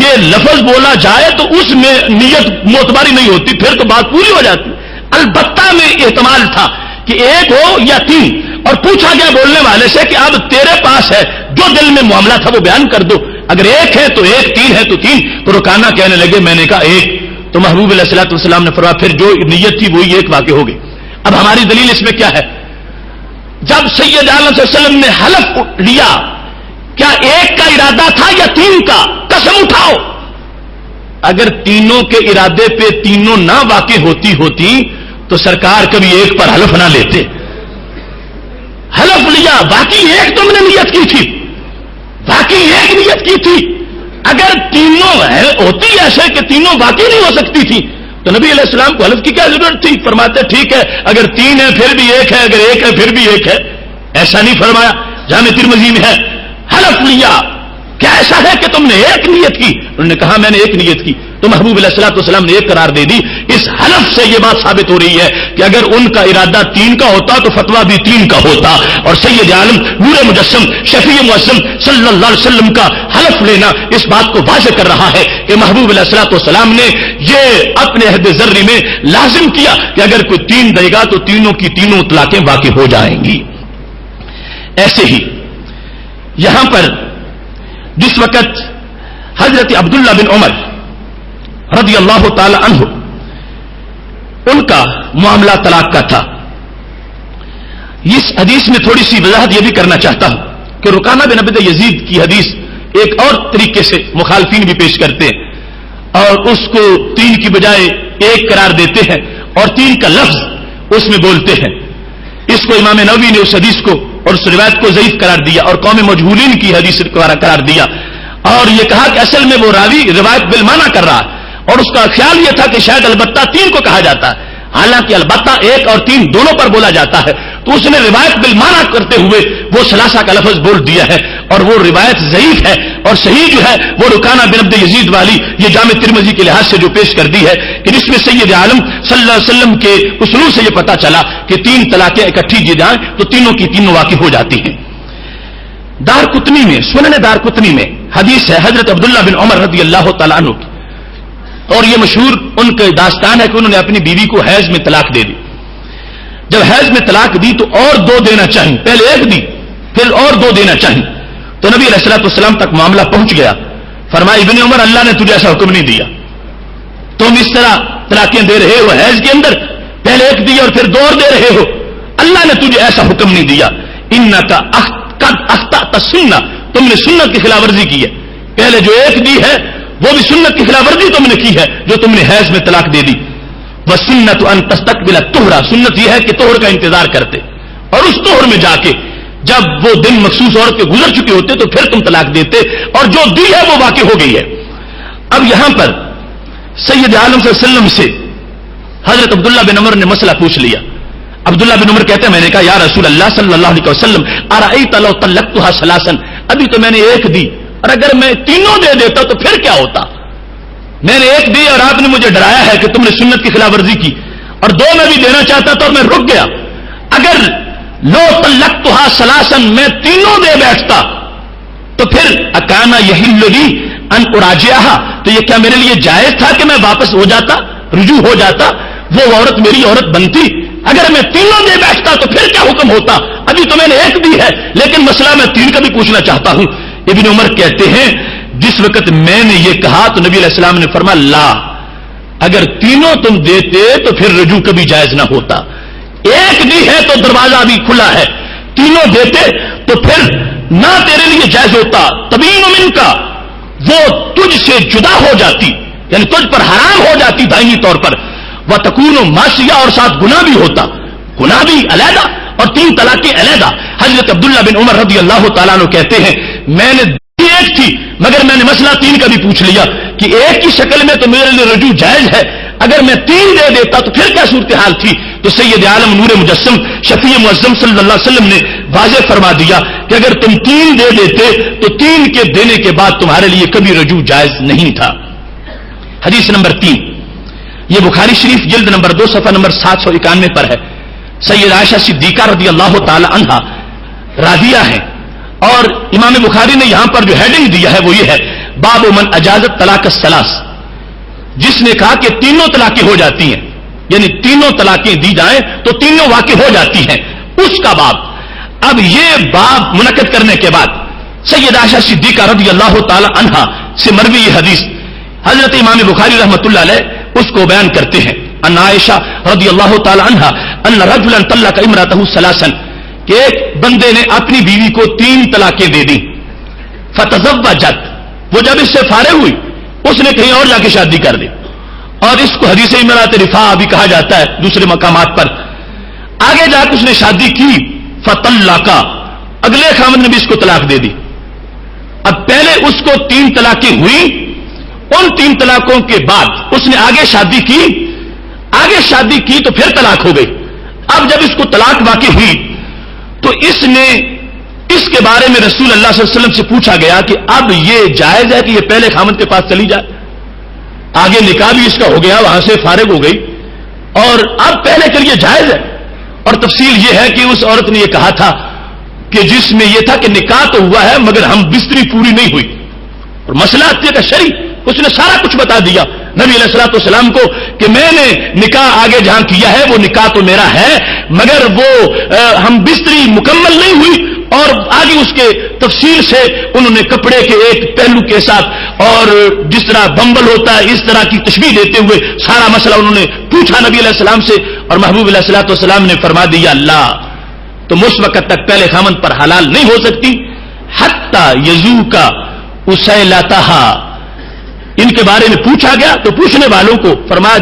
یہ لفظ بولا جائے تو اس میں نیت معتباری نہیں ہوتی، پھر تو بات پوری ہو جاتی۔ البتہ میں احتمال تھا کہ 1 ہو یا 3، اور پوچھا گیا بولنے والے سے کہ اب تیرے پاس ہے، جو دل میں معاملہ تھا وہ بیان کر دو، اگر 1 ہے تو 1، 3 ہے تو 3۔ تو رکانہ کہنے لگے میں نے کہا 1۔ تو محبوب علیہ الصلوۃ والسلام نے فرمایا پھر جو نیت تھی وہی 1 واقع ہو گئی۔ اب ہماری دلیل اس میں کیا ہے؟ جب سید عالم صلی اللہ علیہ وسلم نے حلف لیا، کیا 1 کا ارادہ تھا یا 3 کا؟ قسم اٹھاؤ۔ اگر تینوں کے ارادے پہ تینوں نہ واقع ہوتی تو سرکار کبھی 1 پر حلف نہ لیتے۔ حلف لیا، باقی 1 تم نے نیت کی تھی، باقی 1 نیت کی تھی، اگر تینوں ہوتی ایسے کہ تینوں واقع نہیں ہو سکتی تھی تو نبی علیہ السلام کو حلف کی کیا ضرورت تھی؟ فرماتے ٹھیک ہے اگر 3 ہے پھر بھی 1 ہے، اگر 1 ہے پھر بھی 1 ہے، ایسا نہیں فرمایا۔ جامع ترمذی میں ہے حلف لیا، کیا ایسا ہے کہ تم نے 1 نیت کی؟ انہوں نے کہا میں نے 1 نیت کی، تو محبوب علیہ الصلوۃ والسلام نے 1 قرار دے دی۔ اس حلف سے یہ بات ثابت ہو رہی ہے کہ اگر ان کا ارادہ 3 کا ہوتا تو فتویٰ بھی 3 کا ہوتا، اور سید عالم نور مجسم شفیع معظم صلی اللہ علیہ وسلم کا حلف لینا اس بات کو واضح کر رہا ہے کہ محبوب علیہ الصلوۃ والسلام نے یہ اپنے عہد ذری میں لازم کیا کہ اگر کوئی 3 دے گا تو تینوں کی تینوں طلاقیں واقع ہو جائیں گی۔ ایسے ہی یہاں پر جس وقت حضرت عبداللہ بن عمر رضی اللہ تعالی عنہ ان کا معاملہ طلاق کا تھا، اس حدیث میں تھوڑی سی وضاحت یہ بھی کرنا چاہتا ہوں کہ رکانہ بن عبد یزید کی حدیث ایک اور طریقے سے مخالفین بھی پیش کرتے ہیں اور اس کو 3 کی بجائے 1 قرار دیتے ہیں اور 3 کا لفظ اس میں بولتے ہیں۔ اس کو امام نووی نے اس حدیث کو اور اس روایت کو ضعیف قرار دیا اور قوم مجہولین کی حدیث قرار دیا، اور یہ کہا کہ اصل میں وہ راوی روایت بالمعنی کر رہا ہے، اور اس کا خیال یہ تھا کہ شاید البتہ 3 کو کہا جاتا ہے، حالانکہ البتہ 1 اور 3 دونوں پر بولا جاتا ہے، تو اس نے روایت بالمعنی کرتے ہوئے وہ ثلاثہ کا لفظ بول دیا ہے، اور وہ روایت ضعیف ہے، اور صحیح جو ہے وہ رکانہ بن عبد یزید والی یہ جامع ترمذی کے لحاظ سے جو پیش کر دی ہے کہ جس میں سید عالم صلی اللہ علیہ وسلم کے اصول سے یہ پتا چلا کہ 3 طلاقیں اکٹھی کی جائیں تو تینوں کی تینوں واقع ہو جاتی ہیں۔ دارقطنی میں سنن دارقطنی میں حدیث ہے حضرت عبداللہ بن عمر رضی اللہ تعالیٰ عنہ کی، اور یہ مشہور ان کے داستان ہے کہ انہوں نے اپنی بیوی کو حیض میں طلاق دے دی۔ جب حیض میں طلاق دی تو اور 2 دینا چاہیے، پہلے 1 دی پھر اور 2 دینا چاہیے، تو نبی علیہ الصلوۃ والسلام تک معاملہ پہنچ گیا۔ فرمایا ابن عمر اللہ نے تجھے ایسا حکم نہیں دیا، تم اس طرح طلاقیں دے رہے ہو حیض کے اندر، پہلے 1 دی اور پھر 2 اور دے رہے ہو، اللہ نے تجھے ایسا حکم نہیں دیا۔ انکا قد اخطأت السنہ، تم نے سنت کی خلاف ورزی کی ہے، پہلے جو 1 دی ہے وہ بھی سنت کی خلاف ورزی تم نے کی ہے جو تم نے حیض میں طلاق دے دی۔ وسنت ان تستقبل الطہر، سنت یہ ہے کہ طہر کا انتظار کرتے اور اس طہر میں جا کے جب وہ دن مخصوص عورت کے گزر چکے ہوتے تو پھر تم طلاق دیتے، اور جو دی ہے وہ واقع ہو گئی ہے۔ اب یہاں پر سید عالم صلی اللہ علیہ وسلم سے حضرت عبداللہ بن عمر نے مسئلہ پوچھ لیا۔ عبداللہ بن عمر کہتے ہیں میں نے کہا یا رسول اللہ صلی اللہ علیہ وسلم ارأیت لو طلقتها ثلاثا، ابھی تو میں نے 1 دی اور اگر میں تینوں دے دیتا تو پھر کیا ہوتا؟ میں نے ایک دی اور آپ نے مجھے ڈرایا ہے کہ تم نے سنت کی خلاف ورزی کی، اور دو میں بھی دینا چاہتا تھا اور میں رک گیا. اگر لو طلقتها ثلاثا میں تینوں دے بیٹھتا تو پھر اکانا یحل لی ان اراجعها، تو یہ کیا میرے لیے جائز تھا کہ میں واپس ہو جاتا، رجوع ہو جاتا، وہ عورت میری عورت بنتی؟ اگر میں تینوں دے بیٹھتا تو پھر کیا حکم ہوتا؟ ابھی تو میں نے ایک دی ہے، لیکن مسئلہ میں تین کا بھی پوچھنا چاہتا ہوں. ابن عمر کہتے ہیں جس وقت میں نے یہ کہا تو نبی علیہ السلام نے فرمایا لا، اگر تینوں تم دیتے تو پھر رجوع کبھی جائز نہ ہوتا. ایک دی ہے تو دروازہ بھی کھلا ہے، تینوں دیتے تو پھر نہ تیرے لیے جائز ہوتا. تبین من کا، وہ تجھ سے جدا ہو جاتی، یعنی تجھ پر حرام ہو جاتی دائمی طور پر. وہ تکون معصیہ، اور ساتھ گناہ بھی ہوتا، گناہ بھی علیحدہ اور تین طلاقیں علیحدہ. حضرت عبداللہ بن عمر رضی اللہ تعالیٰ عنہ کہتے ہیں میں نے ایک تھی مگر میں نے مسئلہ تین کا بھی پوچھ لیا کہ ایک کی شکل میں تو میرے لیے رجوع جائز ہے، اگر میں تین دے دیتا تو پھر کیا صورتحال تھی؟ تو سید عالم نور مجسم شفیع معظم صلی اللہ علیہ وسلم نے واضح فرما دیا کہ اگر تم تین دے دیتے تو تین کے دینے کے بعد تمہارے لیے کبھی رجوع جائز نہیں تھا. حدیث نمبر 3، یہ بخاری شریف جلد نمبر 2 صفحہ نمبر 791 پر ہے. سید عائشہ صدیقہ رضی اللہ تعالی عنہا راضیہ ہیں، اور امام بخاری نے یہاں پر جو ہیڈنگ دیا ہے وہ یہ ہے باب من اجازت طلاق الثلاث، جس نے کہا کہ تینوں طلاقیں ہو جاتی ہیں، یعنی تینوں طلاقیں دی جائیں تو تینوں واقع ہو جاتی ہیں، اس کا باب. اب یہ باب منعقد کرنے کے بعد سید عائشہ صدیقہ رضی اللہ تعالی عنہا سے مروی یہ حدیث حضرت امام بخاری رحمۃ اللہ علیہ اس کو بیان کرتے ہیں. ان عائشہ رضی اللہ تعالی عنہا ان رجلا طلق امرأته ثلاثا، کہ ایک بندے نے اپنی بیوی کو 3 طلاقیں دے دی. فتزوجت، وہ جب اس سے فارغ ہوئی اس نے کہیں اور جا کے شادی کر دی، اور اس کو حدیث امرأۃ رفاع بھی کہا جاتا ہے دوسرے مقامات پر. آگے جا کے اس نے شادی کی، فطلقا، اگلے خاوند نے بھی اس کو طلاق دے دی. اب پہلے اس کو 3 طلاقیں ہوئی، ان 3 طلاقوں کے بعد اس نے آگے شادی کی تو پھر طلاق ہو گئی. اب جب اس کو طلاق واقع ہوئی تو اس نے اس کے بارے میں رسول اللہ صلی اللہ علیہ وسلم سے پوچھا گیا کہ اب یہ جائز ہے کہ یہ پہلے خامد کے پاس چلی جائے؟ آگے نکاح بھی اس کا ہو گیا، وہاں سے فارغ ہو گئی، اور اب پہلے کے لیے جائز ہے. اور تفصیل یہ ہے کہ اس عورت نے یہ کہا تھا کہ جس میں یہ تھا کہ نکاح تو ہوا ہے مگر ہم بستری پوری نہیں ہوئی، اور مسئلہ عطیہ کا شرعی اس نے سارا کچھ بتا دیا نبی علیہ الصلوۃ والسلام کو کہ میں نے نکاح آگے جہاں کیا ہے وہ نکاح تو میرا ہے مگر وہ ہم بستری مکمل نہیں ہوئی. اور آگے اس کے تفصیل سے انہوں نے کپڑے کے ایک پہلو کے ساتھ اور جس طرح بمبل ہوتا ہے اس طرح کی تشبیہ دیتے ہوئے سارا مسئلہ انہوں نے پوچھا نبی علیہ السلام سے، اور محبوب علیہ الصلوۃ والسلام نے فرما دیا لا، تم اس وقت تک پہلے خامند پر حلال نہیں ہو سکتی حتی یذوقا اسیلتھا. ان کے بارے میں پوچھا گیا تو پوچھنے والوں کو فرمایا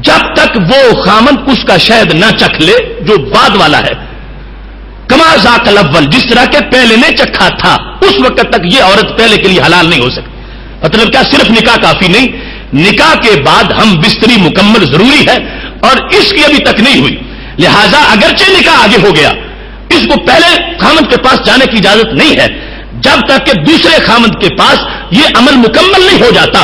جب تک وہ خامند اس کا شہد نہ چکھ لے جو بعد والا ہے، کما ذاق الاول، جس طرح کے پہلے نے چکھا تھا، اس وقت تک یہ عورت پہلے کے لیے حلال نہیں ہو سکتی. مطلب کیا صرف نکاح کافی نہیں، نکاح کے بعد ہم بستری مکمل ضروری ہے، اور اس کی ابھی تک نہیں ہوئی. لہذا اگرچہ نکاح آگے ہو گیا، اس کو پہلے خامند کے پاس جانے کی اجازت نہیں ہے جب تک کہ دوسرے خامند کے پاس یہ عمل مکمل نہیں ہو جاتا.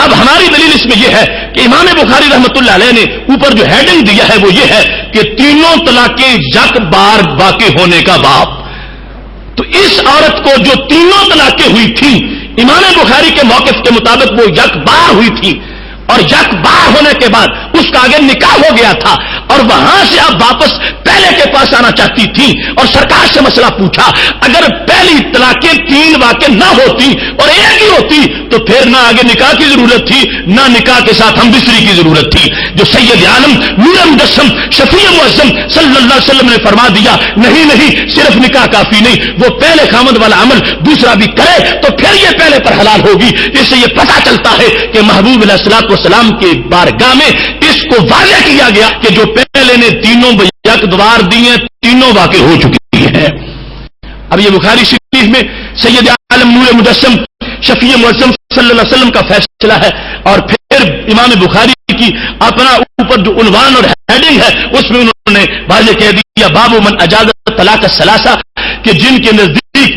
اب ہماری دلیل اس میں یہ ہے کہ امام بخاری رحمۃ اللہ علیہ نے اوپر جو ہیڈنگ دیا ہے وہ یہ ہے کہ تینوں طلاقیں یک بار واقع ہونے کا باب. تو اس عورت کو جو تینوں طلاقیں ہوئی تھیں امام بخاری کے موقف کے مطابق وہ یک بار ہوئی تھی، اور یک بار ہونے کے بعد اس کا آگے نکاح ہو گیا تھا، اور وہاں سے اب واپس پہلے کے پاس آنا چاہتی تھی اور سرکار سے مسئلہ پوچھا. اگر پہلی طلاقیں 3 واقع نہ ہوتی اور ایک ہی ہوتی تو پھر نہ آگے نکاح کی ضرورت تھی نہ نکاح کے ساتھ ہم بستری کی ضرورت تھی. جو سید عالم نور مجسم شفیع معظم صلی اللہ علیہ وسلم نے فرما دیا نہیں صرف نکاح کافی نہیں، وہ پہلے خامد والا عمل دوسرا بھی کرے تو پھر یہ پہلے پر حلال ہوگی. اس سے یہ پتہ چلتا ہے کہ محبوب علیہ الصلوۃ والسلام کے بارگاہ میں اس کو واضح کیا گیا کہ جو پہلے نے تینوں یک دوار دیے تینوں واقع ہو چکی ہیں. اب یہ بخاری شریف میں سید عالم نور مجسم شفیع معظم صلی اللہ علیہ وسلم کا فیصلہ ہے، اور پھر امام بخاری کی اپنا اوپر جو عنوان اور ہیڈنگ ہے اس میں انہوں نے واضح کہہ دیا باب من اجازت طلاق الثلاثہ، کہ جن کے نزدیک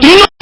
3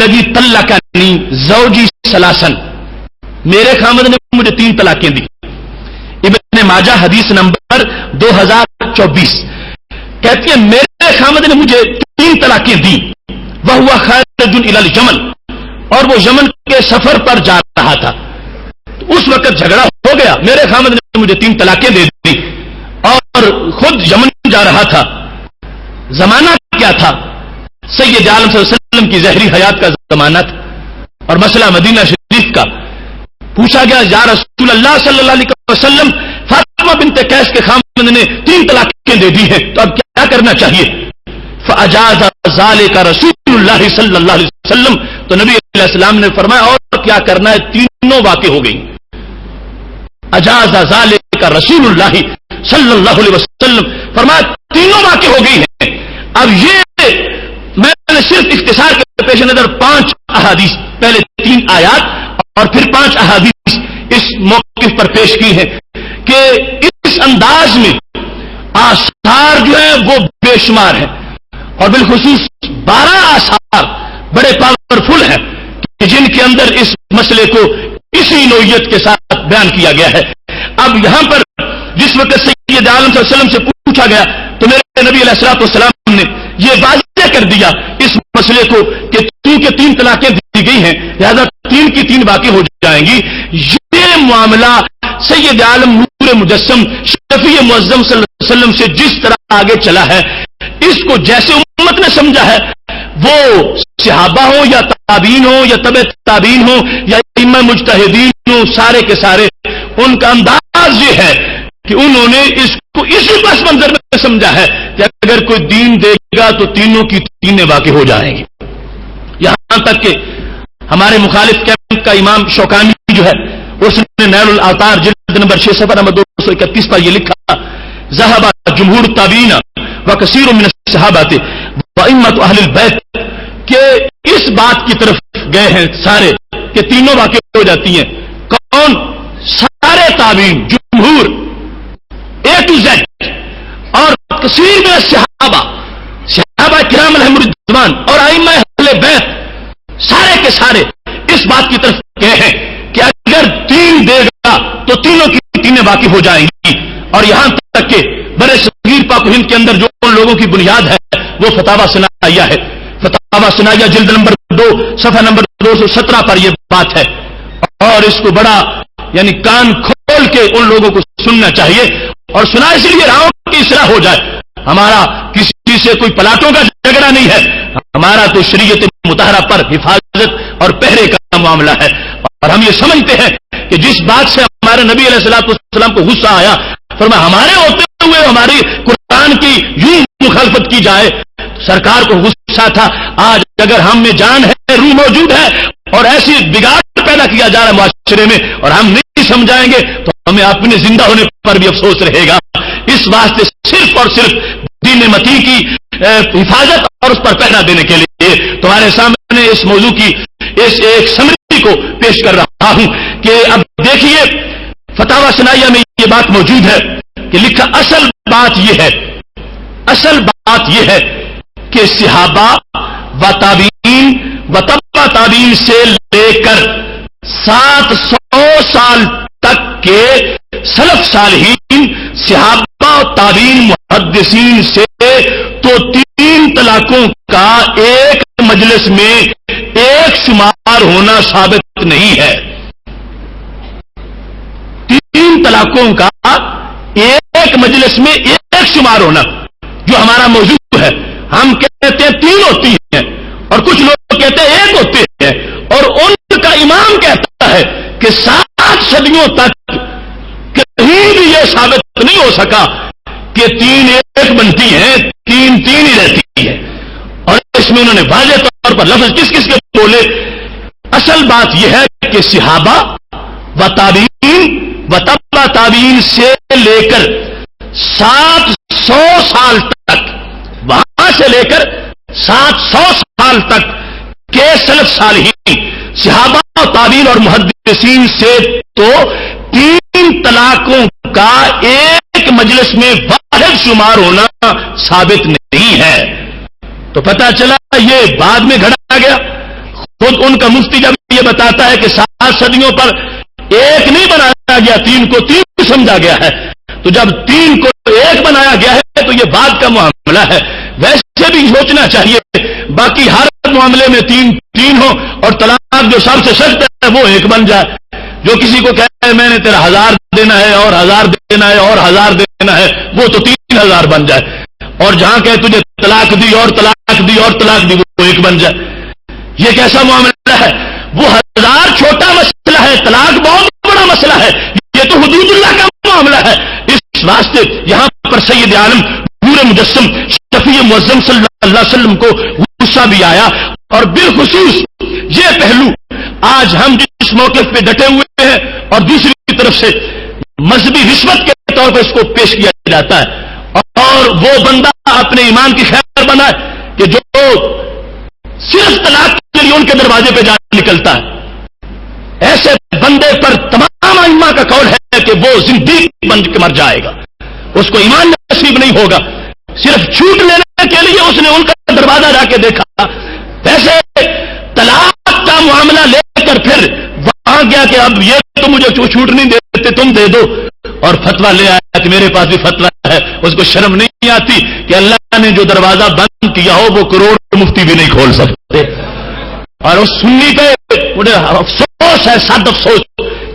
لگی طلقنی زوجی ثلاثن، میرے خامد نے مجھے 3 طلاقیں دی. ابن ماجہ حدیث نمبر 2024 کہتی ہے میرے خامد نے مجھے 3 طلاقیں دی. وہو خارج الی الجمل، اور وہ یمن کے سفر پر جا رہا تھا. اس وقت جھگڑا ہو گیا، میرے خامد نے مجھے 3 طلاقیں دے دی اور خود یمن جا رہا تھا. زمانہ کیا تھا؟ سید عالم صلی اللہ علیہ وسلم کی ظہری حیات کا زمانہ تھا اور مسئلہ مدینہ شریف کا. پوچھا گیا یا رسول اللہ صلی اللہ علیہ وسلم فاطمہ بنت قیس کے خامد نے 3 طلاقیں دے دی ہیں، تو اب کیا کرنا چاہیے؟ فاجاز ذلک رسول اللہ صلی اللہ علیہ وسلم، تو نبی علیہ السلام نے فرمایا اور کیا کرنا ہے، تینوں واقع ہو گئی. اجاز ذلک رسول اللہ صلی اللہ علیہ وسلم، فرمایا تینوں واقع ہو گئی ہیں. اب یہ میں نے صرف اختصار کے پیش نظر 5 احادیث، پہلے 3 آیات اور پھر 5 احادیث اس موقف پر پیش کی ہیں کہ اس انداز میں آثار جو ہیں وہ بے شمار ہیں، اور بالخصوص 12 آثار بڑے پاورفل ہیں کہ جن کے اندر اس مسئلے کو اسی نوعیت کے ساتھ بیان کیا گیا ہے. اب یہاں پر جس وقت سید عالم صلی اللہ علیہ وسلم سے پوچھا گیا تو میرے نبی علیہ الصلوۃ والسلام نے یہ واضح کر دیا اس مسئلے کو کہ چونکہ 3 طلاقیں دی گئی ہیں لہذا 3 کی 3 باقی ہو جائیں گی. یہ معاملہ سید عالم نور مجسم شفیع معظم صلی اللہ علیہ وسلم سے جس طرح آگے چلا ہے، اس کو جیسے امت نے سمجھا ہے، وہ صحابہ ہوں یا تابعین ہوں یا تبع تابعین ہوں یا ائمہ مجتہدین ہوں، سارے کے سارے ان کا انداز یہ ہے کہ انہوں نے اس کو اسی پس منظر میں سمجھا ہے کہ اگر کوئی دین دے گا تو تینوں کی 3 واقع ہو جائیں گی. یہاں تک کہ ہمارے مخالف کیمپ کا امام شوکانی جو ہے اس نے نیل الاوطار جلد نمبر 6 صفحہ نمبر 231 پر یہ لکھا ذهب جمہور التابعین وکثیر من الصحابہ وائمۃ اہل البیت، کہ اس بات کی طرف گئے ہیں سارے کہ تینوں واقع ہو جاتی ہیں. کون؟ سارے تابعین، جمہور اے ٹو زیڈ، اور کثیر من الصحابہ، صحابہ کرام علیہم الرضوان اور ائمہ اہل بیت، سارے کے سارے اس بات کی طرف گئے ہیں کہ اگر 3 دے گا تو تینوں کی 3 واقع ہو جائیں گی. اور یہاں تک کہ برے صغیر پاک و ہند کے اندر جو ان لوگوں کی بنیاد ہے وہ فتاوی ثنائیہ ہے. فتاوی ثنائیہ جلد نمبر 2 صفحہ نمبر 217 پر یہ بات ہے، اور اس کو بڑا یعنی کان کھول کے ان لوگوں کو سننا چاہیے اور سنا اس لیے رہا ہوں کہ اصلاح ہو جائے. ہمارا کسی سے کوئی پلاٹوں کا جھگڑا نہیں ہے، ہمارا تو شریعت مطہرہ پر حفاظت اور پہرے کا معاملہ ہے. اور ہم یہ سمجھتے ہیں کہ جس بات سے ہمارے نبی علیہ الصلوۃ والسلام کو غصہ آیا، فرمایا ہمارے ہوتے ہوئے ہماری قرآن کی یوں مخالفت کی جائے، سرکار کو غصہ تھا. آج اگر ہم میں جان ہے، روح موجود ہے اور ایسی بگاڑ پیدا کیا جا رہا ہے معاشرے میں اور ہم نہیں سمجھائیں گے تو ہمیں اپنے زندہ ہونے پر بھی افسوس رہے گا. اس واسطے صرف اور صرف دین متی کی حفاظت اور اس پر پہرا دینے کے لیے تمہارے سامنے اس موضوع کی اس ایک سمری کو پیش کر رہا ہوں کہ اب دیکھیے فتاوی ثنائیہ میں یہ بات موجود ہے کہ لکھا اصل بات یہ ہے کہ صحابہ و تابعین و تبع تابعین سے لے کر 700 سال تک کے سلف صالحین صحابہ و تابعین محدثین سے تو 3 طلاقوں کا ایک مجلس میں ایک شمار ہونا ثابت نہیں ہے. 3 طلاقوں کا ایک مجلس میں ایک شمار ہونا جو ہمارا موضوع ہے. ہم کہتے ہیں 3 ہوتی ہیں اور کچھ لوگ کہتے ہیں 1 ہوتے ہیں، اور ان کا امام کہتا ہے کہ 7 صدیوں تک کہیں بھی یہ ثابت نہیں ہو سکا کہ 3 1 بنتی ہیں، 3 3 ہی رہتی ہے. اور اس میں انہوں نے واضح طور پر لفظ کس کس کے بولے. اصل بات یہ ہے کہ صحابہ و تابعین و تبع تابعین سے لے کر 700 سال تک، وہاں سے لے کر 700 سال تک کے سلف صالحین صحابہ و تابعین اور محدثین سے تو 3 طلاقوں کا ایک مجلس میں واحد شمار ہونا ثابت نہیں ہے. تو پتہ چلا یہ بعد میں گھڑا گیا. ان کا مفتی جب یہ بتاتا ہے کہ 7 صدیوں پر ایک نہیں بنایا گیا، 3 کو 3 سمجھا گیا ہے، تو جب 3 کو 1 بنایا گیا ہے تو یہ بات کا معاملہ ہے۔ ویسے بھی سوچنا چاہیے باقی ہر معاملے میں 3 ہو اور طلاق جو سب سے سخت ہے وہ 1 بن جائے۔ جو کسی کو کہے میں نے تیرا 1000 دینا ہے اور 1000 دینا ہے اور 1000 دینا ہے، وہ تو 3000 بن جائے، اور جہاں کہ تجھے طلاق دی اور طلاق دی اور طلاق دی وہ 1 بن جائے۔ یہ کیسا معاملہ ہے؟ وہ 1000 چھوٹا مسئلہ ہے، طلاق بہت بڑا مسئلہ ہے، یہ تو حدود اللہ کا معاملہ ہے۔ اس واسطے یہاں پر سید عالم نور مجسم شفیع معظم صلی اللہ علیہ وسلم کو غصہ بھی آیا، اور بالخصوص یہ پہلو آج ہم جس موقف پہ ڈٹے ہوئے ہیں اور دوسری طرف سے مذہبی رشوت کے طور پر اس کو پیش کیا جاتا ہے، اور وہ بندہ اپنے ایمان کی خیر بنائے کہ جو صرف طلاق کے لیے ان کے دروازے پہ جا نکلتا ہے، ایسے بندے پر تمام ائمہ کا قول ہے کہ وہ زندگی بن کے مر جائے گا، اس کو ایمان نصیب نہیں ہوگا۔ صرف چھوٹ لینے کے لیے اس نے ان کا دروازہ جا کے دیکھا، ویسے طلاق کا معاملہ لے کر پھر وہاں گیا کہ اب یہ تو مجھے چھوٹ نہیں دیتے، تم دے دو، اور فتویٰ لے آیا کہ میرے پاس بھی فتویٰ ہے۔ اس کو شرم نہیں آتی کہ اللہ نے جو دروازہ بند کیا ہو وہ کروڑ مفتی بھی نہیں کھول سکتے، اور اس سنی پہ مجھے افسوس ہے، سخت افسوس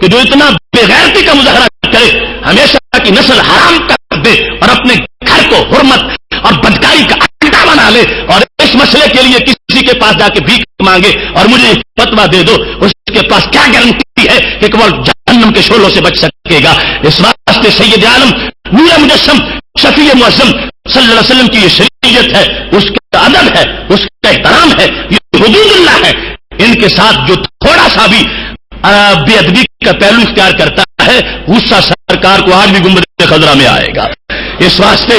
کہ جو اتنا بےغیرتی کا مظاہرہ کرے، ہمیشہ کی نسل حرام کر دے اور اپنے گھر کو حرمت اور بدکاری کا اڈا بنا لے، اور اس مسئلے کے لیے کسی کے پاس جا کے بھیک مانگے اور مجھے فتویٰ دے دو، اس کے پاس کیا گارنٹی ہے کہ وہ جہنم کے شعلوں سے بچ سکے گا؟ اس واسطے سید عالم نور مجسم شفیع معظم صلی اللہ علیہ وسلم کی یہ شریعت ہے، اس کا ادب ہے، اس کا احترام ہے، یہ حدود اللہ ہے، ان کے ساتھ جو تھوڑا سا بھی بے ادبی کا پہلو اختیار کرتا ہے، غصہ سرکار کو آج بھی گنبد خضرا میں آئے گا۔ اس واسطے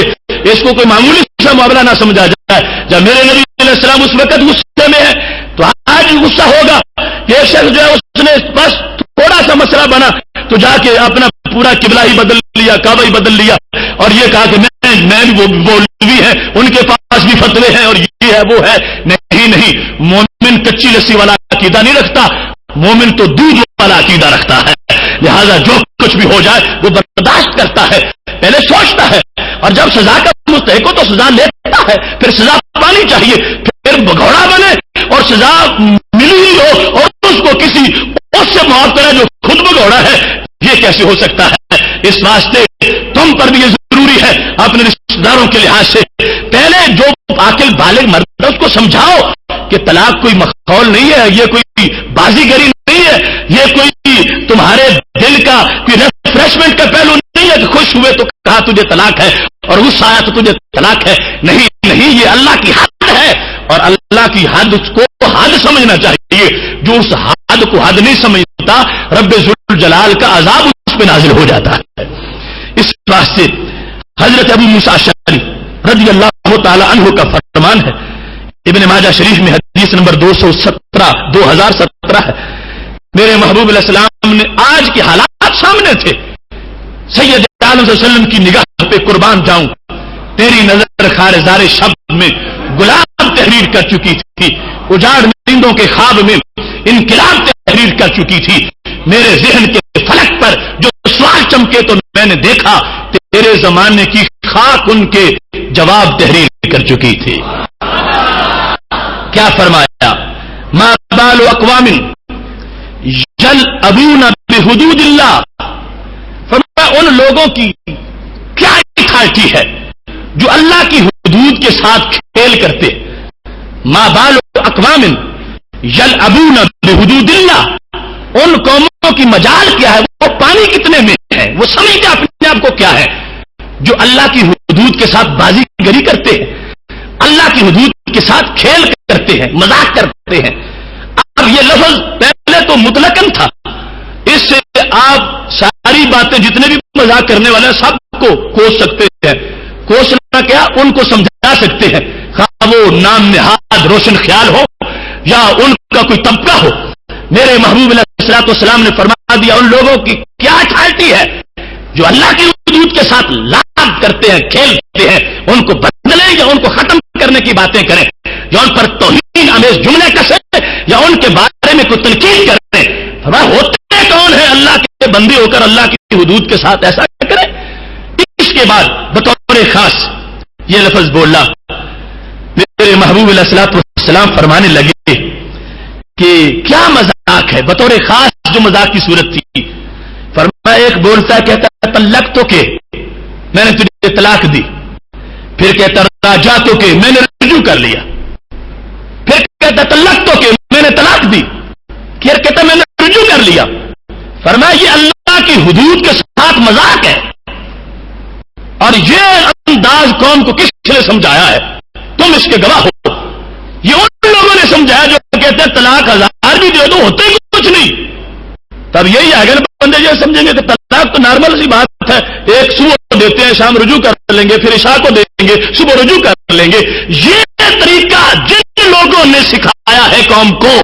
اس کو کوئی معمولی سا معاملہ نہ سمجھا جائے۔ جب میرے نبی علیہ السلام اس وقت غصے میں ہے تو آج بھی غصہ ہوگا۔ یہ شخص جو ہے اس نے بس تھوڑا سا مسئلہ بنا تو جا کے اپنا پورا قبلہ ہی بدل لیا، کعبہ ہی بدل لیا، اور یہ کہا کہ میں بھی وہ مولوی ہیں، ان کے پاس بھی فتوے ہیں اور یہ ہے وہ ہے۔ نہیں، مومن کچی لسی والا عقیدہ نہیں رکھتا، مومن تو دودھ والا عقیدہ رکھتا ہے، لہذا جو کچھ بھی ہو جائے وہ برداشت کرتا ہے، پہلے سوچتا ہے، اور جب سزا کا مستحق ہو تو سزا لیتا ہے، پھر سزا پانی چاہیے، پھر بگوڑا بنے اور سزا ملی ہی ہو اور اس کو کسی اس سے معاف کرے جو خود بگوڑا ہے، یہ کیسے ہو سکتا ہے؟ اس واسطے تم پر بھی یہ ضروری ہے اپنے رشتہ داروں کے لحاظ سے پہلے جو عاقل بالغ مرد ہے اس کو سمجھاؤ کہ طلاق کوئی مخول نہیں ہے، یہ کوئی بازی گری نہیں ہے، یہ کوئی تمہارے دل کا کوئی ریفریشمنٹ کا پہلو نہیں ہے کہ خوش ہوئے تو کہا تجھے طلاق ہے اور غصہ آیا تو تجھے طلاق ہے۔ نہیں، یہ اللہ کی حد ہے، اور اللہ کی حد کو حد سمجھنا چاہیے۔ جو اس حد کو حد نہیں سمجھتا رب ذوالجلال کا عذاب اس پہ نازل ہو جاتا ہے۔ اس واسطے حضرت ابو موسیٰ اشعری رضی اللہ تعالی عنہ کا فرمان ہے، ابن ماجہ شریف میں حدیث نمبر 2017 ہے، میرے محبوب علیہ السلام نے آج کے حالات سامنے تھے، سید عالم صلی اللہ علیہ وسلم کی نگاہ پہ قربان جاؤں، تیری نظر خارزار شب میں گلاب تحریر کر چکی تھی، اجاڑ نیندوں کے خواب میں انقلاب تحریر کر چکی تھی، میرے ذہن کے فلک پر جو سوال چمکے تو میں نے دیکھا تیرے زمانے کی خاک ان کے جواب تحریر کر چکی تھی۔ کیا فرمایا؟ ما بال اقوام یلعبون بحدود اللہ، فرمایا ان لوگوں کی کیا اتھارٹی ہے جو اللہ کی حدود کے ساتھ کھیل کرتے۔ ما بال اقوام یلعبون بحدود اللہ، ان قوموں کی مجال کیا ہے، وہ پانی کتنے میں ہے، وہ سمجھتے اپنے آپ کو کیا ہے، جو اللہ کی حدود کے ساتھ بازی گری کرتے ہیں، اللہ کی حدود کے ساتھ کھیل کرتے ہیں، مذاق کرتے ہیں۔ اب یہ لفظ پہلے تو مطلقاً تھا، اس سے آپ ساری باتیں جتنے بھی مذاق کرنے والے ہیں سب کو کوس سکتے ہیں، کوسنا کیا، ان کو سمجھا سکتے ہیں، خواہ وہ نام نہاد روشن خیال ہو یا ان کا کوئی طبقہ ہو۔ میرے محبوب علیہ السلام نے فرما دیا ان لوگوں کی کیا اتھارٹی ہے جو اللہ کی حدود کے ساتھ لعب کرتے ہیں، کھیلتے ہیں، ان کو بدلیں یا ان کو ختم کرنے کی باتیں کریں، یا ان پر توہین آمیز جملے کسے، یا ان کے بارے بارے میں کوئی تنقید کریں، فرمایا ہوتے کون ہے اللہ کے بندے ہو کر اللہ کی حدود کے ساتھ ایسا کریں؟ اس کے بعد بطور خاص یہ لفظ بولا، میرے محبوب علیہ الصلوۃ والسلام فرمانے لگے کہ کیا مذاق ہے، بطور خاص جو مذاق کی صورت تھی، فرمایا ایک بولتا کہتا طلق تو کہ میں نے تجھے طلاق دی، پھر کہتا راجع تو کہ میں نے رجوع کر لیا، پھر کہتا طلق تو کہ میں نے طلاق دی، پھر کہتا میں نے رجوع کر لیا۔ فرمایا یہ اللہ کی حدود کے ساتھ مذاق ہے، اور یہ انداز قوم کو کس نے سمجھایا ہے؟ تم اس کے گواہ ہو۔ یہ ان لوگوں نے سمجھایا جو کہتے ہیں طلاق 1000 بھی دے دو ہوتے ہی کچھ نہیں۔ تب یہی اگر بندے یہ سمجھیں گے کہ طلاق تو نارمل سی بات ہے، ایک صبح دیتے ہیں شام رجوع کر لیں گے، پھر عشاء کو دیں گے صبح رجوع کر لیں گے، یہ طریقہ جن لوگوں نے سکھایا ہے قوم کو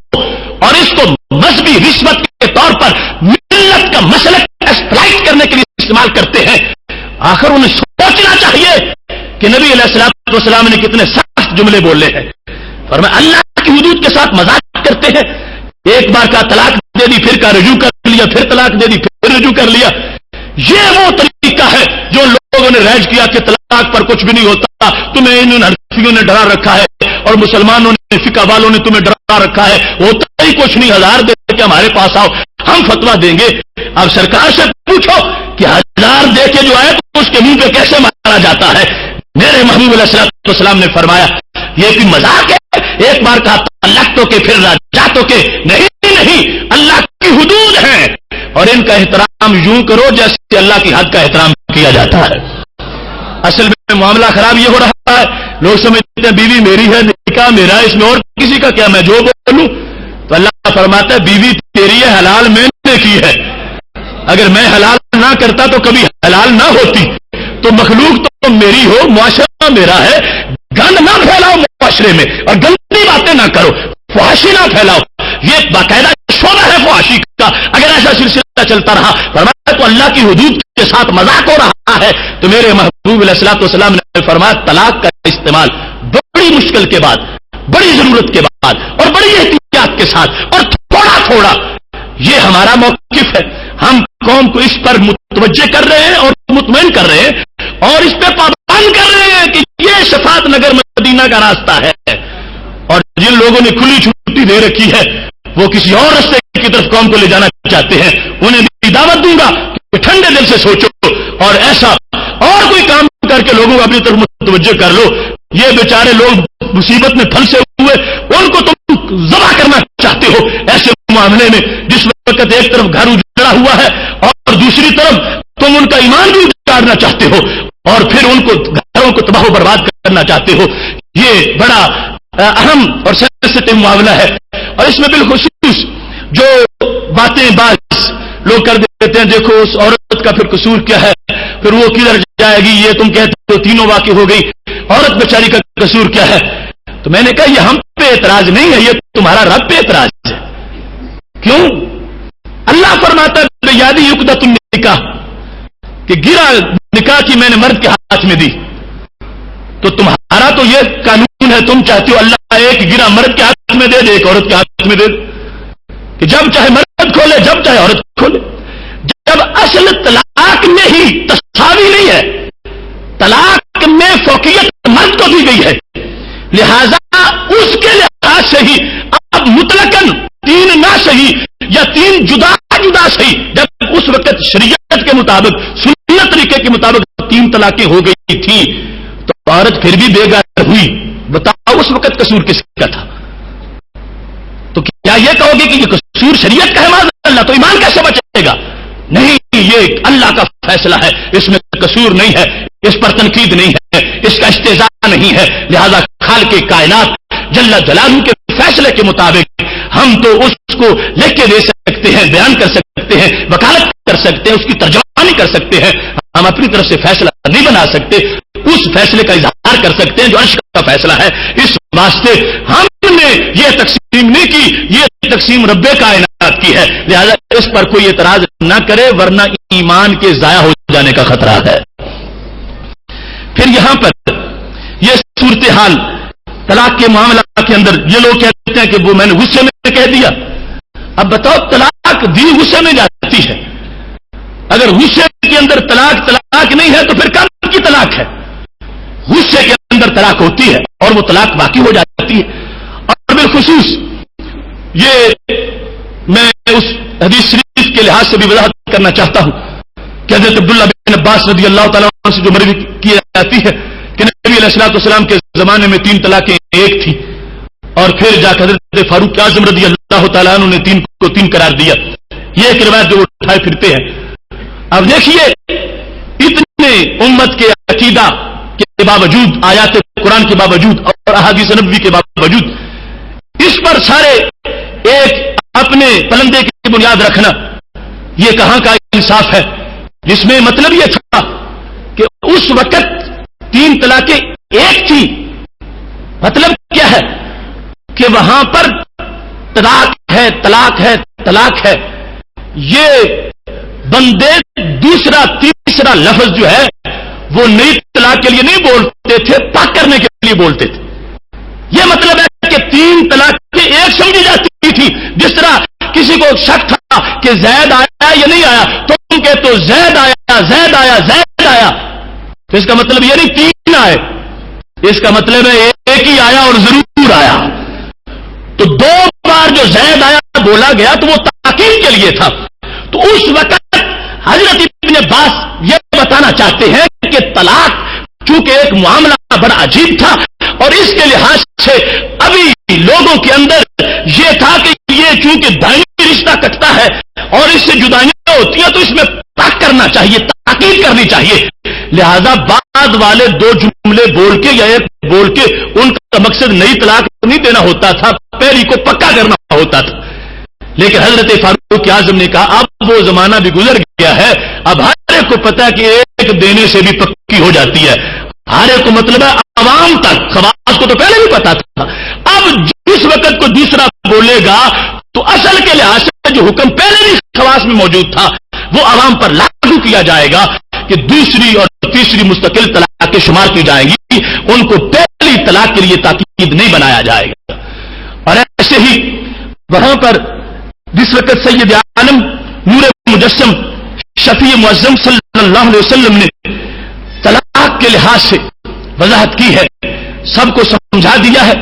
اور اس کو مذہبی رشوت کے طور پر ملت کا مسلک ایکسپلائٹ کرنے کے لیے استعمال کرتے ہیں، آخر انہیں سوچنا چاہیے کہ نبی علیہ الصلوۃ والسلام نے کتنے سخت جملے بولے ہیں۔ فرمایا اللہ کی حدود کے ساتھ مذاق کرتے ہیں، ایک بار کا طلاق دے دی، پھر کا رجوع کر لیا، پھر طلاق دے دی، پھر رجوع کر لیا۔ یہ وہ طریقہ ہے جو لوگوں نے رائج کیا کہ طلاق پر کچھ بھی نہیں ہوتا، تمہیں ان حنفیوں نے ڈرا رکھا ہے اور مسلمانوں نے فقہ والوں نے تمہیں ڈرا رکھا ہے، ہوتا ہی کچھ نہیں، 1000 دے کے ہمارے پاس آؤ ہم فتوا دیں گے۔ اب سرکار سے پوچھو کہ 1000 دے کے جو آئے تو اس کے منہ پہ کیسے مارا جاتا ہے؟ میرے محبوب علیہ الصلوۃ والسلام نے فرمایا یہ کوئی مذاق ہے؟ ایک بار کہا طلاق تو کہ پھر راجع تو کہ نہیں، اللہ کی حدود ہیں اور ان کا احترام یوں کرو جیسے اللہ کی حد کا احترام کیا جاتا ہے۔ اصل میں معاملہ خراب یہ ہو رہا ہے، لوگ سمجھتے ہیں بیوی میری ہے، نکاح میرا ہے، اس میں اور کسی کا کیا، میں جو بولوں تو اللہ فرماتا ہے بیوی تیری ہے، حلال میں نے کی ہے، اگر میں حلال نہ کرتا تو کبھی حلال نہ ہوتی، تو مخلوق تو میری ہو، معاشرہ میرا ہے، گند نہ پھیلاؤ معاشرے میں اور گندی باتیں نہ کرو، فحاشی نہ پھیلاؤ، یہ باقاعدہ شعبہ ہے فحاشی کا، اگر ایسا سلسلہ چلتا رہا فرمایا تو اللہ کی حدود کے ساتھ مذاق ہو رہا ہے۔ تو میرے محبوب علیہ الصلوۃ والسلام نے فرمایا طلاق کا استعمال بڑی مشکل کے بعد، بڑی ضرورت کے بعد اور بڑی احتیاط کے ساتھ اور تھوڑا تھوڑا، یہ ہمارا موقف ہے، ہم قوم کو اس پر متوجہ کر رہے ہیں اور مطمئن کر رہے ہیں اور اس پہ پابند کر رہے ہیں کہ یہ شفاعت نگر مدینہ کا راستہ ہے، اور جن لوگوں نے کھلی چھٹی دے رکھی ہے وہ کسی اور راستے کی طرف قوم کو لے جانا چاہتے ہیں، انہیں بھی دعوت دوں گا کہ ٹھنڈے دل سے سوچو اور ایسا اور کوئی کام کر کے لوگوں کو اپنی طرف متوجہ کر لو۔ یہ بیچارے لوگ مصیبت میں پھنسے ہوئے، ان کو تم ذبح کرنا چاہتے ہو ایسے معاملے میں جس وقت ایک طرف گھر اجڑا ہوا ہے اور دوسری طرف تم ان کا ایمان بھی اجاڑنا چاہتے ہو اور پھر ان کو گھروں کو تباہ و برباد کرنا چاہتے ہو۔ یہ بڑا اہم اور سینسٹیو معاملہ ہے، اور اس میں بالخصوص جو باتیں بعض لوگ کر دیتے ہیں، دیکھو اس عورت کا پھر قصور کیا ہے، پھر وہ کدھر جائے گی، یہ تم کہتے ہو تینوں واقع ہو گئی، عورت بیچاری کا قصور کیا ہے؟ تو میں نے کہا یہ ہم پہ اعتراض نہیں ہے، یہ تمہارا رب پہ اعتراض ہے۔ کیوں؟ اللہ فرماتا ہے یادی یقدۃ النکاح کہ گرا نکاح کی میں نے مرد کے ہاتھ میں دی، تو تمہارا تو یہ قانون ہے، تم چاہتے ہو اللہ ایک گرا مرد کے ہاتھ میں دے دے، ایک عورت کے ہاتھ میں دے دے کہ جب چاہے مرد کھولے جب چاہے عورت کھولے، جب اصل طلاق میں ہی تساوی نہیں ہے، طلاق میں فوقیت مرد کو دی گئی ہے، لہذا اس کے لحاظ سے ہی اب مطلقاً 3 نہ صحیح یا 3 جدا جدا صحیح، جب اس وقت شریعت کے مطابق سنت طریقے کے مطابق 3 طلاقیں ہو گئی تھی تو عورت پھر بھی بے گھر ہوئی، بتاؤ اس وقت قصور کس کا تھا؟ تو کیا یہ کہو گے کہ یہ قصور شریعت کا ہے معاذ اللہ، تو ایمان کیسے بچے گا؟ نہیں، یہ اللہ کا فیصلہ ہے، اس میں قصور نہیں ہے، اس پر تنقید نہیں ہے، اس کا استہزاء نہیں ہے، لہذا خالق کائنات جل جلالہ کے فیصلے کے مطابق ہم تو اس کو لکھ کے دے سکتے ہیں، بیان کر سکتے ہیں، وکالت کر سکتے ہیں، اس کی ترجمانی کر سکتے ہیں، ہم اپنی طرف سے فیصلہ نہیں بنا سکتے، اس فیصلے کا اظہار کر سکتے ہیں جو عرش کا فیصلہ ہے۔ اس واسطے ہم نے یہ تقسیم نہیں کی، یہ تقسیم رب کائنات کی ہے، لہذا اس پر کوئی اعتراض نہ کرے ورنہ ایمان کے ضائع ہو جانے کا خطرہ ہے۔ پھر یہاں پر یہ صورتحال طلاق کے معاملہ کے اندر یہ لوگ کہتے ہیں کہ وہ میں نے غصے میں کہہ دیا، اب بتاؤ طلاق دی غصے میں جاتی ہے، اگر غصے کے اندر طلاق نہیں ہے تو پھر کب کی طلاق ہے؟ غصے کے اندر طلاق ہوتی ہے اور وہ طلاق باقی ہو جاتی ہے. اور بالخصوص یہ میں اس حدیث شریف کے لحاظ سے بھی وضاحت کرنا چاہتا ہوں کہ حضرت عبداللہ بن عباس رضی اللہ تعالیٰ عنہ سے جو مروی کی جاتی ہے کہ نبی علیہ الصلوۃ والسلام کے زمانے میں 3 طلاقیں ایک تھی، اور پھر جا کر حضرت فاروق اعظم رضی اللہ تعالیٰ عنہ نے 3 کو 3 قرار دیا. یہ ایک روایت جو اٹھائے پھرتے ہیں. اب دیکھیے اتنے امت کے عقیدہ کے باوجود، آیات قرآن کے باوجود اور احادیث نبوی کے باوجود اس پر سارے ایک اپنے پلندے کی بنیاد رکھنا، یہ کہاں کا انصاف ہے؟ جس میں مطلب یہ تھا کہ اس وقت 3 طلاقیں ایک تھی. مطلب کیا ہے کہ وہاں پر طلاق ہے. یہ بندے دوسرا تیسرا لفظ جو ہے وہ نئی طلاق کے لیے نہیں بولتے تھے، پاک کرنے کے لیے بولتے تھے. یہ مطلب ہے کہ 3 طلاقیں ایک سمجھی جاتی تھی. جس طرح کسی کو شک تھا کہ زید آیا یا نہیں آیا، تو تم کہتے تو زید آیا، تو اس کا مطلب یہ نہیں 3 آئے، اس کا مطلب ہے ایک ہی آیا اور ضرور آیا. تو 2 بار جو زید آیا بولا گیا تو وہ تاکید کے لیے تھا. تو اس وقت حضرت ابن عباس یہ بتانا چاہتے ہیں کہ طلاق چونکہ ایک معاملہ بڑا عجیب تھا، اور اس کے لحاظ سے ابھی لوگوں کے اندر یہ تھا کہ یہ چونکہ دائمی رشتہ کٹتا ہے اور اس سے جدائیاں ہوتی ہیں تو اس میں پاک کرنا چاہیے، تاکید کرنی چاہیے. لہذا بعد والے 2 جملے بول کے یا ایک بول کے ان کا مقصد نئی طلاق نہیں دینا ہوتا تھا، پہلی کو پکا کرنا ہوتا تھا. لیکن حضرت فاروق اعظم نے کہا اب وہ زمانہ بھی گزر گیا ہے، اب ہر ایک کو پتا ہے کہ ایک دینے سے بھی پکی ہو جاتی ہے. ہر ایک کو مطلب ہے عوام تک، خواص کو تو پہلے بھی پتا تھا. اب جس وقت کو دوسرا بولے گا تو اصل کے لحاظ سے جو حکم پہلے بھی خواص میں موجود تھا وہ عوام پر لاگو کیا جائے گا کہ دوسری اور تیسری مستقل طلاق شمار کی جائیں گی، ان کو پہلی طلاق کے لیے تاکید نہیں بنایا جائے گا. اور ایسے ہی وہاں پر جس وقت سید عالم نور مجسم شفیع معظم صلی اللہ علیہ وسلم نے طلاق کے لحاظ سے وضاحت کی ہے، سب کو سمجھا دیا ہے،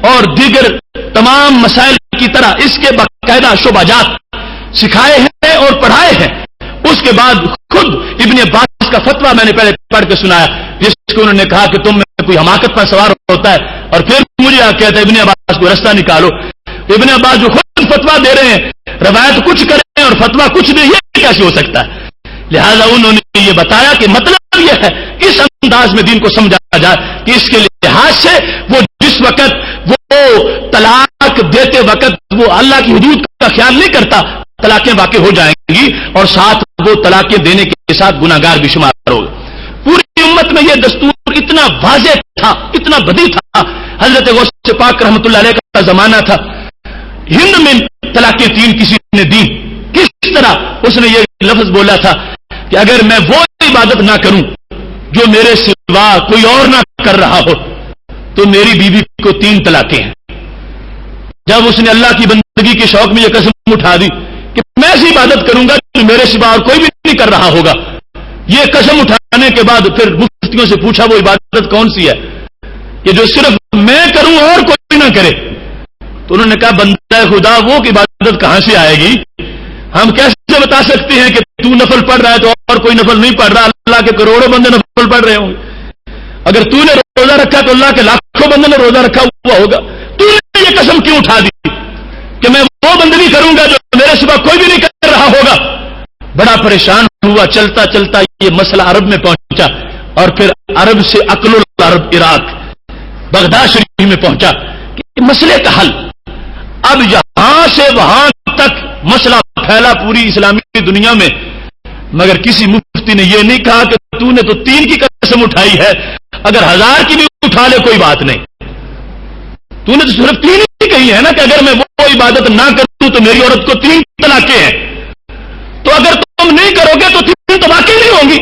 اور دیگر تمام مسائل کی طرح اس کے باقاعدہ شعبہ جات سکھائے ہیں اور پڑھائے ہیں. اس کے بعد خود ابن عباس کا فتویٰ میں نے پہلے پڑھ کے سنایا، جس کو انہوں نے کہا کہ تم میں کوئی حماقت پر سوار ہوتا ہے، اور پھر مجھے کہتا ہے ابن عباس کو رستہ نکالو. ابن عباس جو خود فتویٰ دے رہے ہیں، روایت کچھ کریں اور فتویٰ کچھ دے، یہ کیسے ہو سکتا ہے؟ لہذا انہوں نے یہ بتایا کہ مطلب یہ ہے اس انداز میں دین کو سمجھا جائے کہ اس کے لحاظ سے وہ جس وقت وہ طلاق دیتے وقت وہ اللہ کی حدود کا خیال نہیں کرتا، طلاقیں واقع ہو جائیں گی اور ساتھ وہ طلاقیں دینے کے ساتھ گناہگار بھی شمار ہوگا. پوری امت میں یہ دستور اتنا واضح تھا، اتنا بدی تھا. حضرت غوث پاک رحمۃ اللہ علیہ کا زمانہ تھا، ہند میں طلاقیں 3 کسی نے دی. کس طرح اس نے یہ لفظ بولا تھا کہ اگر میں وہ عبادت نہ کروں جو میرے سوا کوئی اور نہ کر رہا ہو تو میری بیوی کو 3 طلاقیں ہیں. جب اس نے اللہ کی بندگی کے شوق میں یہ قسم اٹھا دی کہ میں ایسی عبادت کروں گا جو میرے سوا اور کوئی بھی نہیں کر رہا ہوگا، یہ قسم اٹھانے کے بعد پھر مفتیوں سے پوچھا وہ عبادت کون سی ہے کہ جو صرف میں کروں اور کوئی نہ کرے؟ تو انہوں نے کہا بندہ خدا وہ کی عبادت کہاں سے آئے گی؟ ہم کیسے بتا سکتے ہیں کہ تو نفل پڑھ رہا ہے تو اور کوئی نفل نہیں پڑھ رہا؟ اللہ کے کروڑوں بندے نفل پڑھ رہے ہوں گے. اگر تو نے روزہ رکھا تو اللہ کے لاکھوں بندے نے روزہ رکھا ہوا ہوگا. تو نے یہ قسم کیوں اٹھا دی کہ میں وہ بندگی کروں گا جو میرے سوا کوئی بھی نہیں کر رہا ہوگا؟ بڑا پریشان ہوا. چلتا چلتا یہ مسئلہ عرب میں پہنچا اور پھر عرب سے عقل العرب عراق بغداد شریف میں پہنچا کہ مسئلے کا حل. اب یہاں سے وہاں تک مسئلہ پھیلا پوری اسلامی دنیا میں، مگر کسی مفتی نے یہ نہیں کہا کہ تو نے تو 3 کی قسم اٹھائی ہے، اگر 1000 کی بھی اٹھا لے کوئی بات نہیں. تو نے تو صرف 3 ہی کہی ہے نا کہ اگر میں وہ عبادت نہ کروں تو میری عورت کو 3 طلاقیں ہیں. تو اگر تم نہیں کرو گے تو 3 تو واقعی نہیں ہوں گی.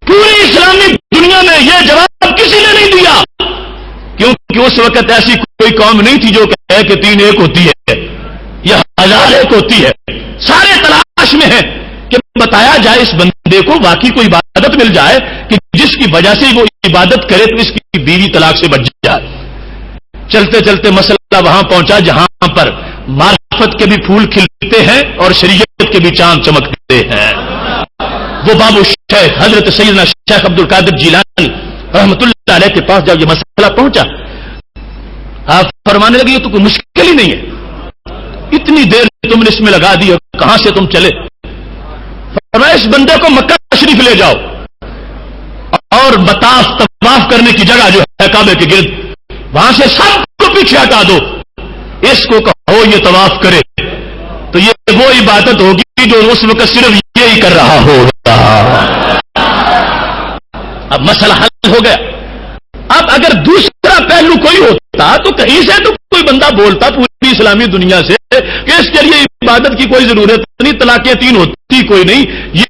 پوری اسلامی دنیا میں یہ جواب کسی نے نہیں دیا، کیونکہ اس وقت ایسی کوئی قوم نہیں تھی جو کہے کہ 3 ایک ہوتی ہے. یہ ہزار ایک ہوتی ہے. سارے تلاش میں ہیں کہ بتایا جائے اس بندے کو واقعی کوئی عبادت مل جائے کہ جس کی وجہ سے وہ عبادت کرے تو اس کی بیوی طلاق سے بچ جائے. چلتے چلتے مسئلہ وہاں پہنچا جہاں پر معرفت کے بھی پھول کھلتے ہیں اور شریعت کے بھی چاند چمکتے ہیں. وہ بابو شیخ حضرت سیدنا شیخ عبد القادر جیلانی رحمت اللہ علیہ کے پاس جب یہ مسئلہ پہنچا، آپ فرمانے لگے یہ تو کوئی مشکل ہی نہیں ہے، اتنی دیر تم نے اس میں لگا دی، کہاں سے تم چلے؟ فرمایا اس بندے کو مکہ شریف لے جاؤ اور طواف کرنے کی جگہ جو ہے کعبے کے گرد، وہاں سے سب کو پیچھے ہٹا دو، اس کو کہو یہ طواف کرے تو یہ وہ عبادت ہوگی جو اس وقت صرف یہی کر رہا ہوگا. اب مسئلہ حل ہو گیا. اب اگر دوسرا پہلو کوئی ہوتا تو کہیں سے تو کوئی بندہ بولتا پوری اسلامی دنیا سے کہ اس کے لیے عبادت کی کوئی ضرورت نہیں، طلاقیں 3 ہوتی کوئی نہیں، یہ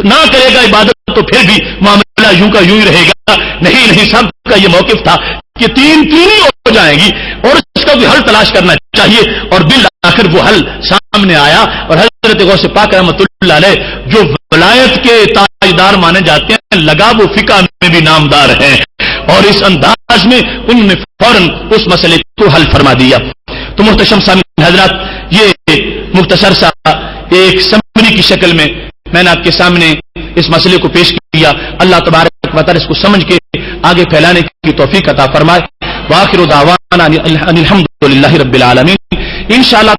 نہ کرے گا عبادت تو پھر بھی معاملہ یوں کا یوں ہی رہے گا. نہیں، سب کا یہ موقف تھا کہ 3 ہی ہو جائیں گی اور اس کا بھی حل تلاش کرنا چاہیے. اور بالآخر وہ حل سامنے آیا اور حضرت غوث پاک رحمۃ اللہ علیہ جو ولایت کے تاجدار مانے جاتے ہیں، لگا وہ فقہ میں بھی نامدار ہیں، اور اس انداز میں انہوں نے فوراً اس مسئلے کو حل فرما دیا. تو محتشم سامعین حضرات، یہ مختصر سا ایک سمری کی شکل میں میں نے آپ کے سامنے اس مسئلے کو پیش کیا. اللہ تبارک و تعالی اس کو سمجھ کے آگے پھیلانے کی توفیق عطا فرمائے. وآخر دعوانا ان الحمد للہ رب العالمین. انشاءاللہ